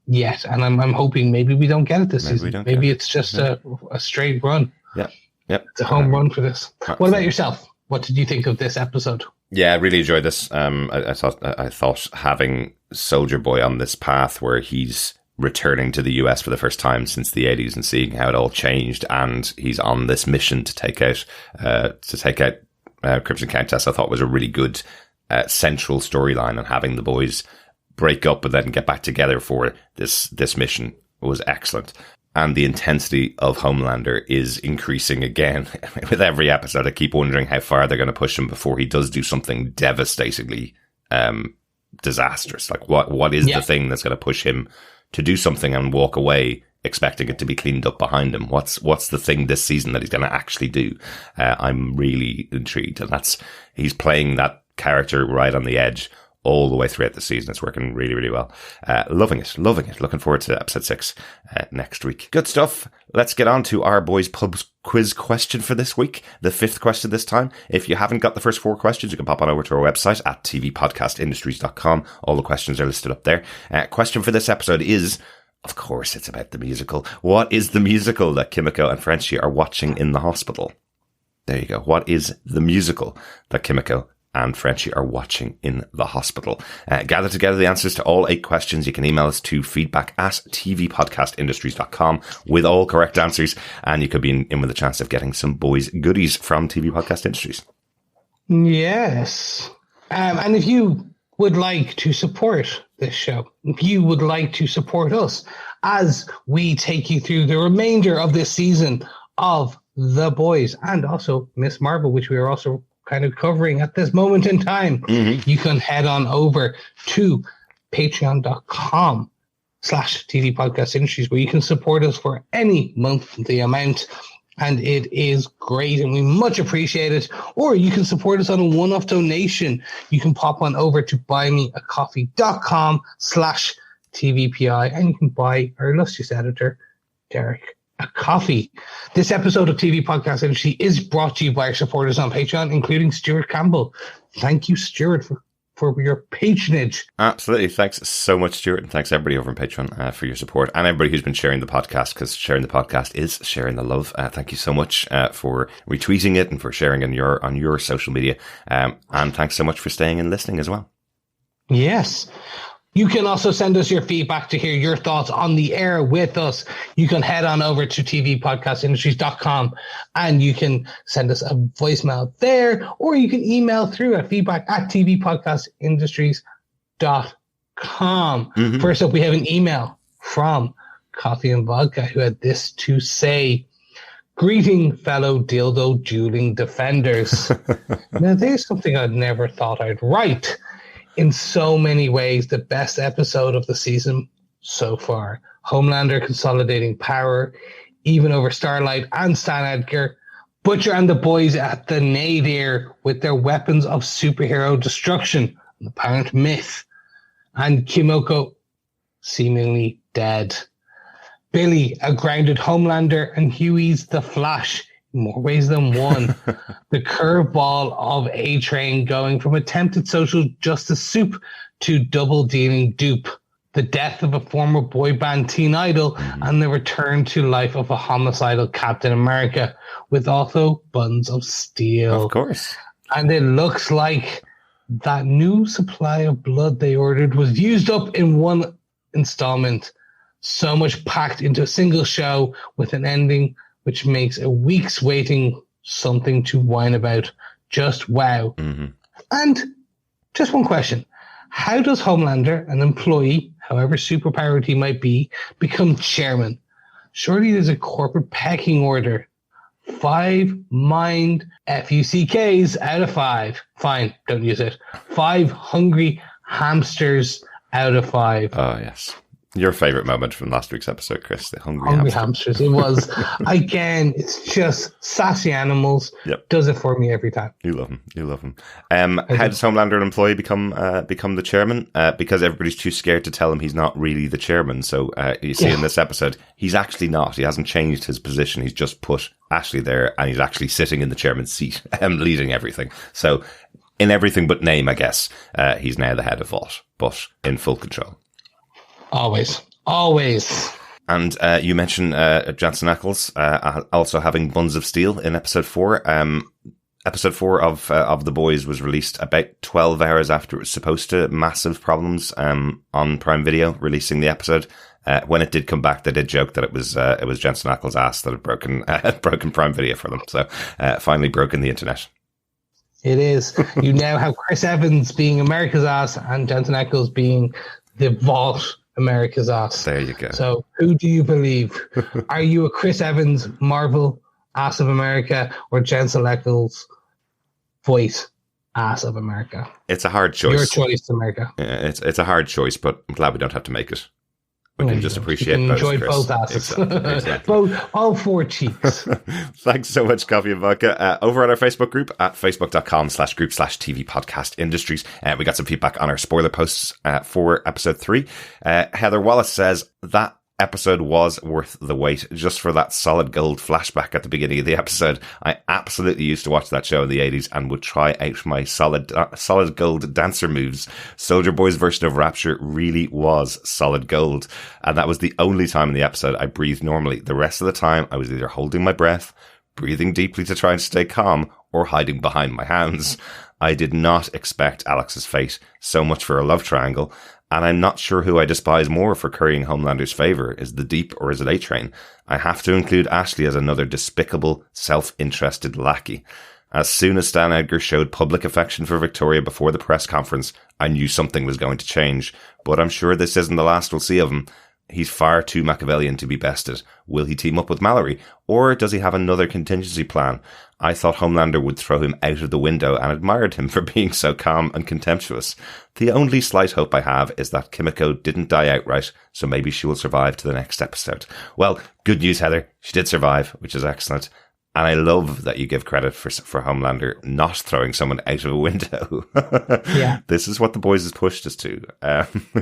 yet, and I'm hoping maybe we don't get it this season. Maybe it's just a straight run. It's a home run for this. Absolutely. What about yourself? What did you think of this episode? Yeah, I really enjoyed this. I thought having Soldier Boy on this path where he's returning to the US for the first time since the 80s and seeing how it all changed, and he's on this mission to take out Crimson Countess, I thought was a really good central storyline, and having the boys break up but then get back together for this mission was excellent. And the intensity of Homelander is increasing again with every episode. I keep wondering how far they're going to push him before he does do something devastatingly disastrous. Like what is the thing that's going to push him to do something and walk away expecting it to be cleaned up behind him? What's the thing this season that he's going to actually do? I'm really intrigued, and he's playing that character right on the edge all the way throughout the season. It's working really, really well. Loving it. Looking forward to episode 6 next week. Good stuff. Let's get on to our Boys Pub quiz question for this week. The 5th question this time. If you haven't got the first 4 questions, you can pop on over to our website at tvpodcastindustries.com. All the questions are listed up there. Question for this episode is, of course, it's about the musical. What is the musical that Kimiko and Frenchie are watching in the hospital? There you go. What is the musical that Kimiko and Frenchie are watching in the hospital? Gather together the answers to all 8 questions. You can email us to feedback@tvpodcastindustries.com with all correct answers, and you could be in with a chance of getting some boys goodies from TV Podcast Industries. Yes. And if you would like to support this show, if you would like to support us as we take you through the remainder of this season of The Boys and also Miss Marvel, which we are also kind of covering at this moment in time. You can head on over to patreon.com/TV Podcast Industries, where you can support us for any monthly amount. And it is great, and we much appreciate it. Or you can support us on a one-off donation. You can pop on over to buymeacoffee.com/TVPI, and you can buy our illustrious editor, Darick, a coffee. This episode of TV Podcast Industry is brought to you by our supporters on Patreon, including Stuart Campbell. Thank you, Stuart, for your patronage. Absolutely. Thanks so much, Stuart, and thanks everybody over on Patreon for your support, and everybody who's been sharing the podcast, because sharing the podcast is sharing the love. Thank you so much for retweeting it and for sharing on your social media, and thanks so much for staying and listening as well. Yes. You can also send us your feedback to hear your thoughts on the air with us. You can head on over to tvpodcastindustries.com and you can send us a voicemail there, or you can email through at feedback@tvpodcastindustries.com. First up, we have an email from Coffee and Vodka, who had this to say: "Greeting, fellow dildo dueling defenders." Now, there's something I'd never thought I'd write. In so many ways, the best episode of the season so far. Homelander consolidating power, even over Starlight and Stan Edgars. Butcher and the boys at the nadir with their weapons of superhero destruction, an apparent myth. And Kimiko seemingly dead. Billy, a grounded Homelander, and Hughie's The Flash. More ways than one. The curveball of A-Train going from attempted social justice soup to double-dealing dupe. The death of a former boy band teen idol and the return to life of a homicidal Captain America, with also buns of steel. Of course. And it looks like that new supply of blood they ordered was used up in one installment. So much packed into a single show with an ending which makes a week's waiting something to whine about. Just wow. And just one question. How does Homelander, an employee, however superpowered he might be, become chairman? Surely there's a corporate pecking order. 5 mind FUCKs out of 5. Fine, don't use it. 5 hungry hamsters out of 5. Oh, yes. Your favorite moment from last week's episode, Chris, the hungry hamsters. It was, again, it's just sassy animals. Yep. Does it for me every time. You love him. How does Homelander, an employee, become the chairman? Because everybody's too scared to tell him he's not really the chairman. So you see in this episode, he's actually not. He hasn't changed his position. He's just put Ashley there, and he's actually sitting in the chairman's seat and leading everything. So in everything but name, I guess, he's now the head of Vaught, but in full control. Always. And you mentioned Jensen Ackles also having buns of steel in episode 4. Episode 4 of The Boys was released about 12 hours after it was supposed to. Massive problems on Prime Video releasing the episode. When it did come back, they did joke that it was Jensen Ackles' ass that had broken Prime Video for them. So finally broken the internet. It is. You now have Chris Evans being America's ass and Jensen Ackles being the Vaught America's ass. There you go. So who do you believe? Are you a Chris Evans Marvel ass of America or Jensen Ackles voice ass of America? It's a hard choice. Your choice, America. Yeah, it's a hard choice, but I'm glad we don't have to make it. We can just appreciate both. Enjoy both asses. Exactly. Both, all 4 cheeks. Thanks so much, Coffee and Vodka. Over at our Facebook group at facebook.com/group/TV Podcast Industries. We got some feedback on our spoiler posts for episode 3. Heather Wallace says that episode was worth the wait just for that solid gold flashback at the beginning of the episode. I absolutely used to watch that show in the 80s and would try out my solid gold dancer moves. Soldier Boy's version of Rapture really was solid gold, and that was the only time in the episode I breathed normally. The rest of the time I was either holding my breath, breathing deeply to try and stay calm, or hiding behind my hands. I did not expect Alex's fate. So much for a love triangle. And I'm not sure who I despise more for currying Homelander's favour. Is the Deep or is it A-Train? I have to include Ashley as another despicable, self-interested lackey. As soon as Stan Edgars showed public affection for Victoria before the press conference, I knew something was going to change. But I'm sure this isn't the last we'll see of him. He's far too Machiavellian to be bested. Will he team up with Mallory? Or does he have another contingency plan? I thought Homelander would throw him out of the window and admired him for being so calm and contemptuous. The only slight hope I have is that Kimiko didn't die outright, so maybe she will survive to the next episode. Well, good news, Heather. She did survive, which is excellent. And I love that you give credit for Homelander not throwing someone out of a window. Yeah. This is what the boys has pushed us to.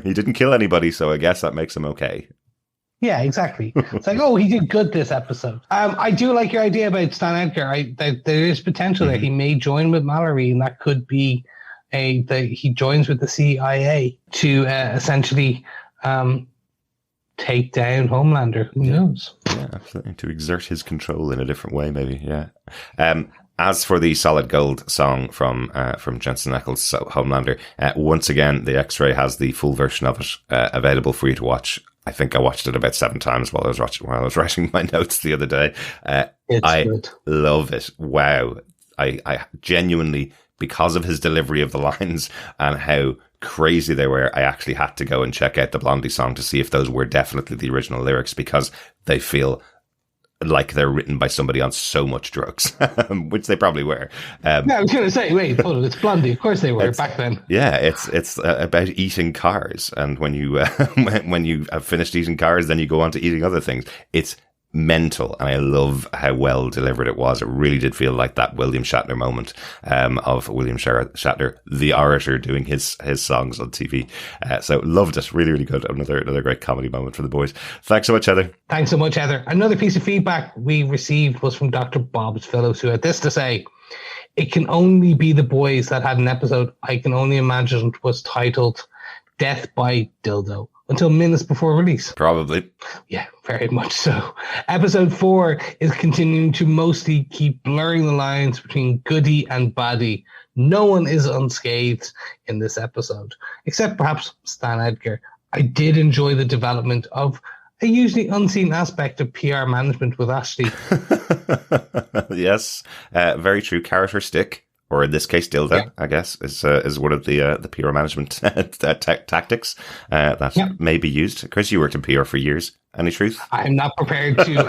He didn't kill anybody, so I guess that makes him okay. Yeah, exactly. It's like, oh, he did good this episode. I do like your idea about Stan Edgar. There is potential there. He may join with Mallory, and that could be he joins with the CIA to essentially take down Homelander. Who knows? Yeah, absolutely. To exert his control in a different way, maybe. Yeah. As for the Solid Gold song from Jensen Ackles' Homelander, once again, the X-Ray has the full version of it available for you to watch. I think I watched it about 7 times while I was writing my notes the other day. I good. love it. Wow. I genuinely, because of his delivery of the lines and how crazy they were, I actually had to go and check out the Blondie song to see if those were definitely the original lyrics, because they feel like they're written by somebody on so much drugs, which they probably were. I was going to say, wait, hold on, it's Blondie. Of course they were back then. Yeah, it's about eating cars, and when you when you have finished eating cars, then you go on to eating other things. It's mental, and I love how well delivered it was. It really did feel like that William Shatner moment of William Shatner, the orator, doing his songs on TV. So loved it. Really, really good. Another great comedy moment for the boys. Thanks so much, Heather. Thanks so much, Heather. Another piece of feedback we received was from Dr. Bob's Fellows, who had this to say: "It can only be the boys that had an episode I can only imagine was titled Death by Dildo until minutes before release." Probably. Yeah, very much so. Episode 4 is continuing to mostly keep blurring the lines between goodie and baddie. No one is unscathed in this episode, except perhaps Stan Edgar. I did enjoy the development of a usually unseen aspect of PR management with Ashley. Yes, very true. Carrot or stick. Or in this case, dildo, yeah. I guess, is one of the PR management tactics that may be used. Chris, you worked in PR for years. Any truth? I'm not prepared to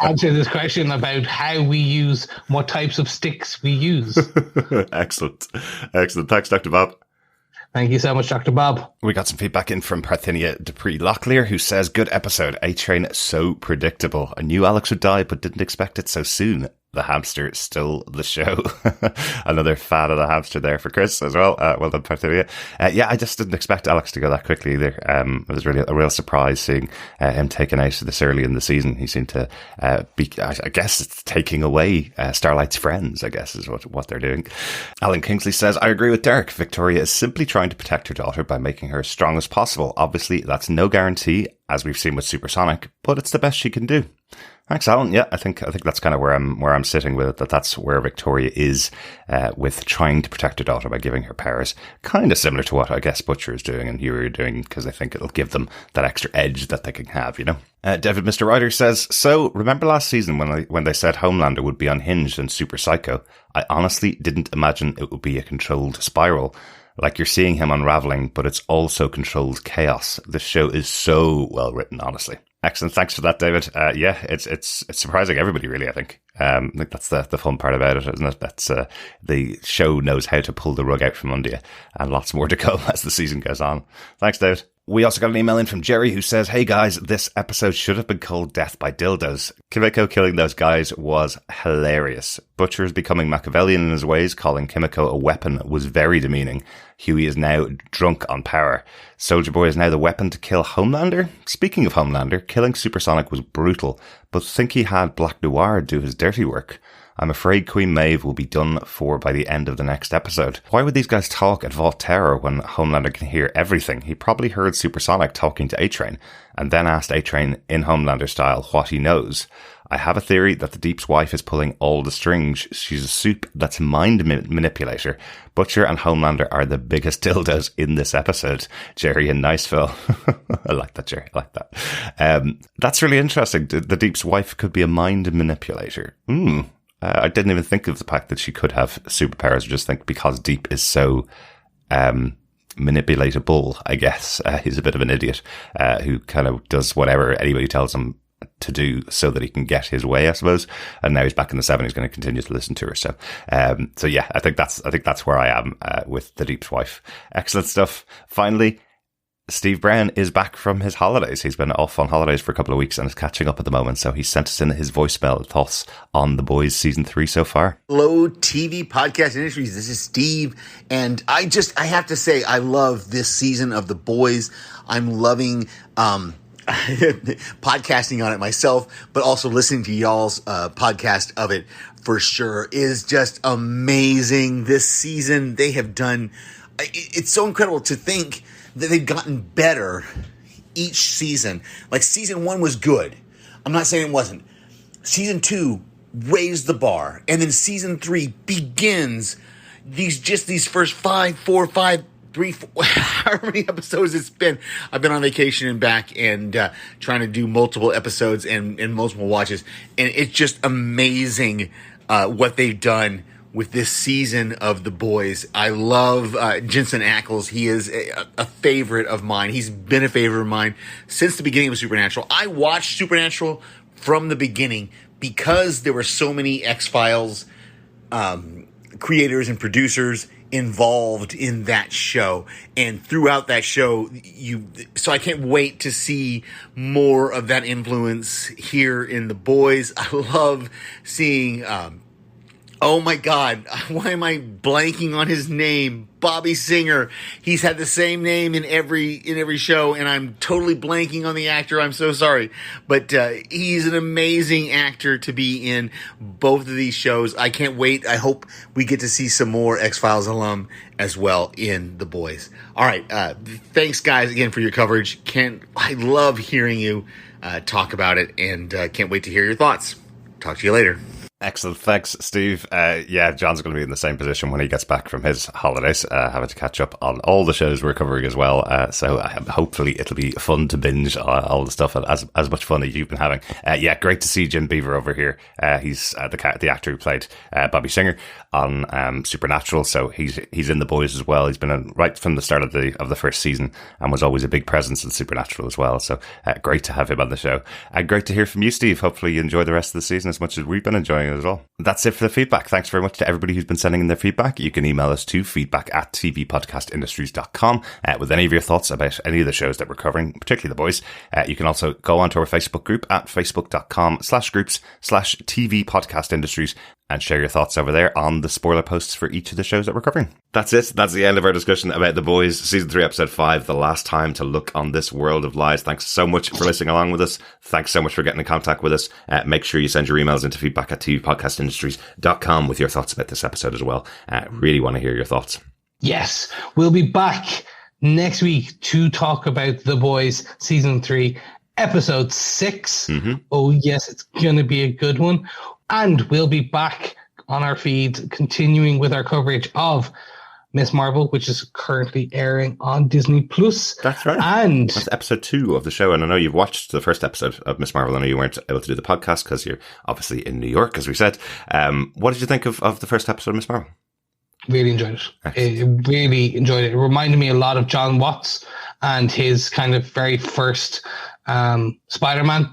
answer this question about how we use, what types of sticks we use. Excellent. Thanks, Dr. Bob. Thank you so much, Dr. Bob. We got some feedback in from Parthenia Dupree Locklear, who says, "Good episode. A-Train so predictable. I knew Alex would die, but didn't expect it so soon. The hamster stole the show." Another fan of the hamster there for Chris as well. Well done, Parthenia. I just didn't expect Alex to go that quickly either. It was really a real surprise seeing him taken out this early in the season. He seemed to be, I guess, it's taking away Starlight's friends, I guess, is what they're doing. Alan Kingsley says, "I agree with Darick. Victoria is simply trying to protect her daughter by making her as strong as possible. Obviously, that's no guarantee, as we've seen with Supersonic, but it's the best she can do." Thanks, Alan. Yeah, I think that's kind of where I'm sitting with it. That's where Victoria is with trying to protect her daughter by giving her powers. Kind of similar to what I guess Butcher is doing and Hughie are doing, because I think it'll give them that extra edge that they can have, you know. David Mr. Ryder says, "So remember last season when they said Homelander would be unhinged and super psycho? I honestly didn't imagine it would be a controlled spiral. Like you're seeing him unraveling, but it's also controlled chaos. This show is so well written, honestly." Excellent. Thanks for that, David. It's surprising everybody, really, I think. I think that's the fun part about it, isn't it? That's the show knows how to pull the rug out from under you, and lots more to come as the season goes on. Thanks, David. We also got an email in from Jerry who says, "Hey guys, this episode should have been called Death by Dildos. Kimiko killing those guys was hilarious. Butcher's becoming Machiavellian in his ways, calling Kimiko a weapon was very demeaning. Hughie is now drunk on power. Soldier Boy is now the weapon to kill Homelander. Speaking of Homelander, killing Supersonic was brutal, but think he had Black Noir do his dirty work. I'm afraid Queen Maeve will be done for by the end of the next episode. Why would these guys talk at Vaught Terror when Homelander can hear everything? He probably heard Supersonic talking to A-Train, and then asked A-Train in Homelander style what he knows. I have a theory that the Deep's wife is pulling all the strings. She's a soup that's mind manipulator. Butcher and Homelander are the biggest dildos in this episode. Jerry in Niceville." I like that, Jerry. I like that. That's really interesting. The Deep's wife could be a mind manipulator. I didn't even think of the fact that she could have superpowers. I just think because Deep is so manipulatable, I guess. He's a bit of an idiot who kind of does whatever anybody tells him to do so that he can get his way, I suppose. And now he's back in the 7. He's going to continue to listen to her. So yeah, I think that's where I am with The Deep's Wife. Excellent stuff. Finally, Steve Brown is back from his holidays. He's been off on holidays for a couple of weeks and is catching up at the moment. So he sent us in his voicemail thoughts on The Boys season 3 so far. Hello, TV podcast industries. This is Steve. And I have to say, I love this season of The Boys. I'm loving, podcasting on it myself, but also listening to y'all's, podcast of it for sure is just amazing. This season they have done, it's so incredible to think that they've gotten better each season. Like season 1 was good. I'm not saying it wasn't. Season 2 raised the bar. And then season 3 begins these first 3, 4, however many episodes it's been. I've been on vacation and back and trying to do multiple episodes and multiple watches. And it's just amazing what they've done with this season of The Boys. I love Jensen Ackles. He is a favorite of mine. He's been a favorite of mine since the beginning of Supernatural. I watched Supernatural from the beginning because there were so many X-Files creators and producers involved in that show. And throughout that show, so I can't wait to see more of that influence here in The Boys. I love seeing oh my God, why am I blanking on his name? Bobby Singer. He's had the same name in every show, and I'm totally blanking on the actor. I'm so sorry. But he's an amazing actor to be in both of these shows. I can't wait. I hope we get to see some more X-Files alum as well in The Boys. All right. Thanks, guys, again for your coverage. I love hearing you talk about it, and can't wait to hear your thoughts. Talk to you later. Excellent. Thanks, Steve. Yeah, John's going to be in the same position when he gets back from his holidays, having to catch up on all the shows we're covering as well. So hopefully it'll be fun to binge all the stuff, as much fun as you've been having. Yeah, great to see Jim Beaver over here. He's the actor who played Bobby Singer on Supernatural. So he's in The Boys as well. He's been in right from the start of the first season and was always a big presence in Supernatural as well. So great to have him on the show. Great to hear from you, Steve. Hopefully you enjoy the rest of the season as much as we've been enjoying as well. That's it for the feedback. Thanks very much to everybody who's been sending in their feedback. You can email us to feedback@tvpodcastindustries.com with any of your thoughts about any of the shows that we're covering, particularly The Boys. You can also go onto our Facebook group at facebook.com/groups/tvpodcastindustries and share your thoughts over there on the spoiler posts for each of the shows that we're covering. That's it. That's the end of our discussion about The Boys, Season 3, Episode 5, The Last Time to Look on This World of Lies. Thanks so much for listening along with us. Thanks so much for getting in contact with us. Make sure you send your emails into feedback@tvpodcastindustries.com with your thoughts about this episode as well. Really want to hear your thoughts. Yes, we'll be back next week to talk about The Boys, Season 3, Episode 6. Mm-hmm. Oh, yes, it's going to be a good one. And we'll be back on our feed, continuing with our coverage of Miss Marvel, which is currently airing on Disney Plus. That's right. And that's episode 2 of the show. And I know you've watched the first episode of Miss Marvel. I know you weren't able to do the podcast because you're obviously in New York, as we said. What did you think of the first episode of Miss Marvel? Really enjoyed it. Really enjoyed it. It reminded me a lot of John Watts and his kind of very first Spider-Man,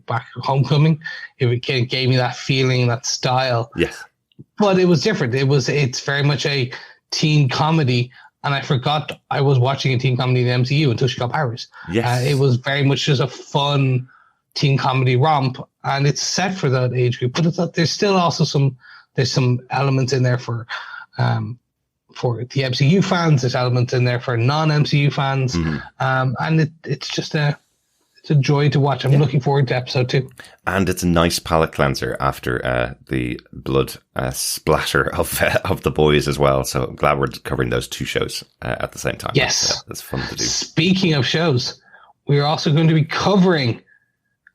back at Homecoming. It gave me that feeling, that style. Yes. But it was different. It's very much a teen comedy, and I forgot I was watching a teen comedy in the MCU until she got powers. Yes. It was very much just a fun teen comedy romp, and it's set for that age group. But there's still also some elements in there for the MCU fans. There's elements in there for non-MCU fans, and it's just a joy to watch. I'm looking forward to episode 2. And it's a nice palate cleanser after the blood splatter of The Boys as well. So I'm glad we're covering those 2 shows at the same time. Yes. That's fun to do. Speaking of shows, we are also going to be covering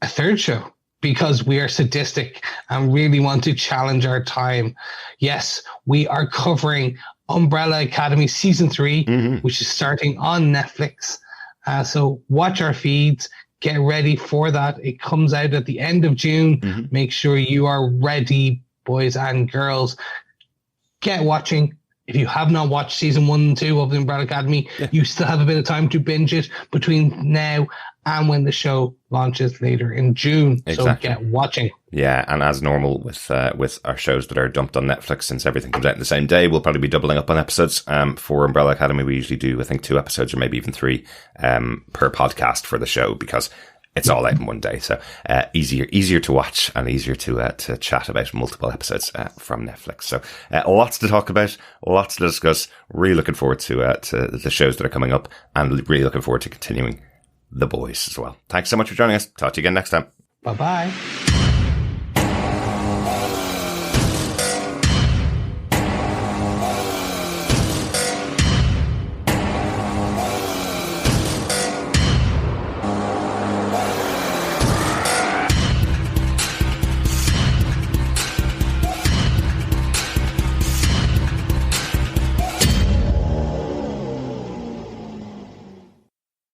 a 3rd show because we are sadistic and really want to challenge our time. Yes, we are covering Umbrella Academy Season 3, which is starting on Netflix. So watch our feeds. Get ready for that. It comes out at the end of June. Make sure you are ready, boys and girls. Get watching. if you have not watched season 1 and 2 of the Umbrella Academy, you still have a bit of time to binge it between now and when the show launches later in June. Exactly. So get watching. Yeah, and as normal with our shows that are dumped on Netflix, since everything comes out in the same day, we'll probably be doubling up on episodes. For Umbrella Academy, we usually do, I think, 2 episodes or maybe even 3 per podcast for the show, because it's all out in one day. So easier to watch and easier to chat about multiple episodes from Netflix. So lots to talk about, lots to discuss. Really looking forward to the shows that are coming up, and really looking forward to continuing The Boys as well. Thanks so much for joining us. Talk to you again next time. Bye-bye.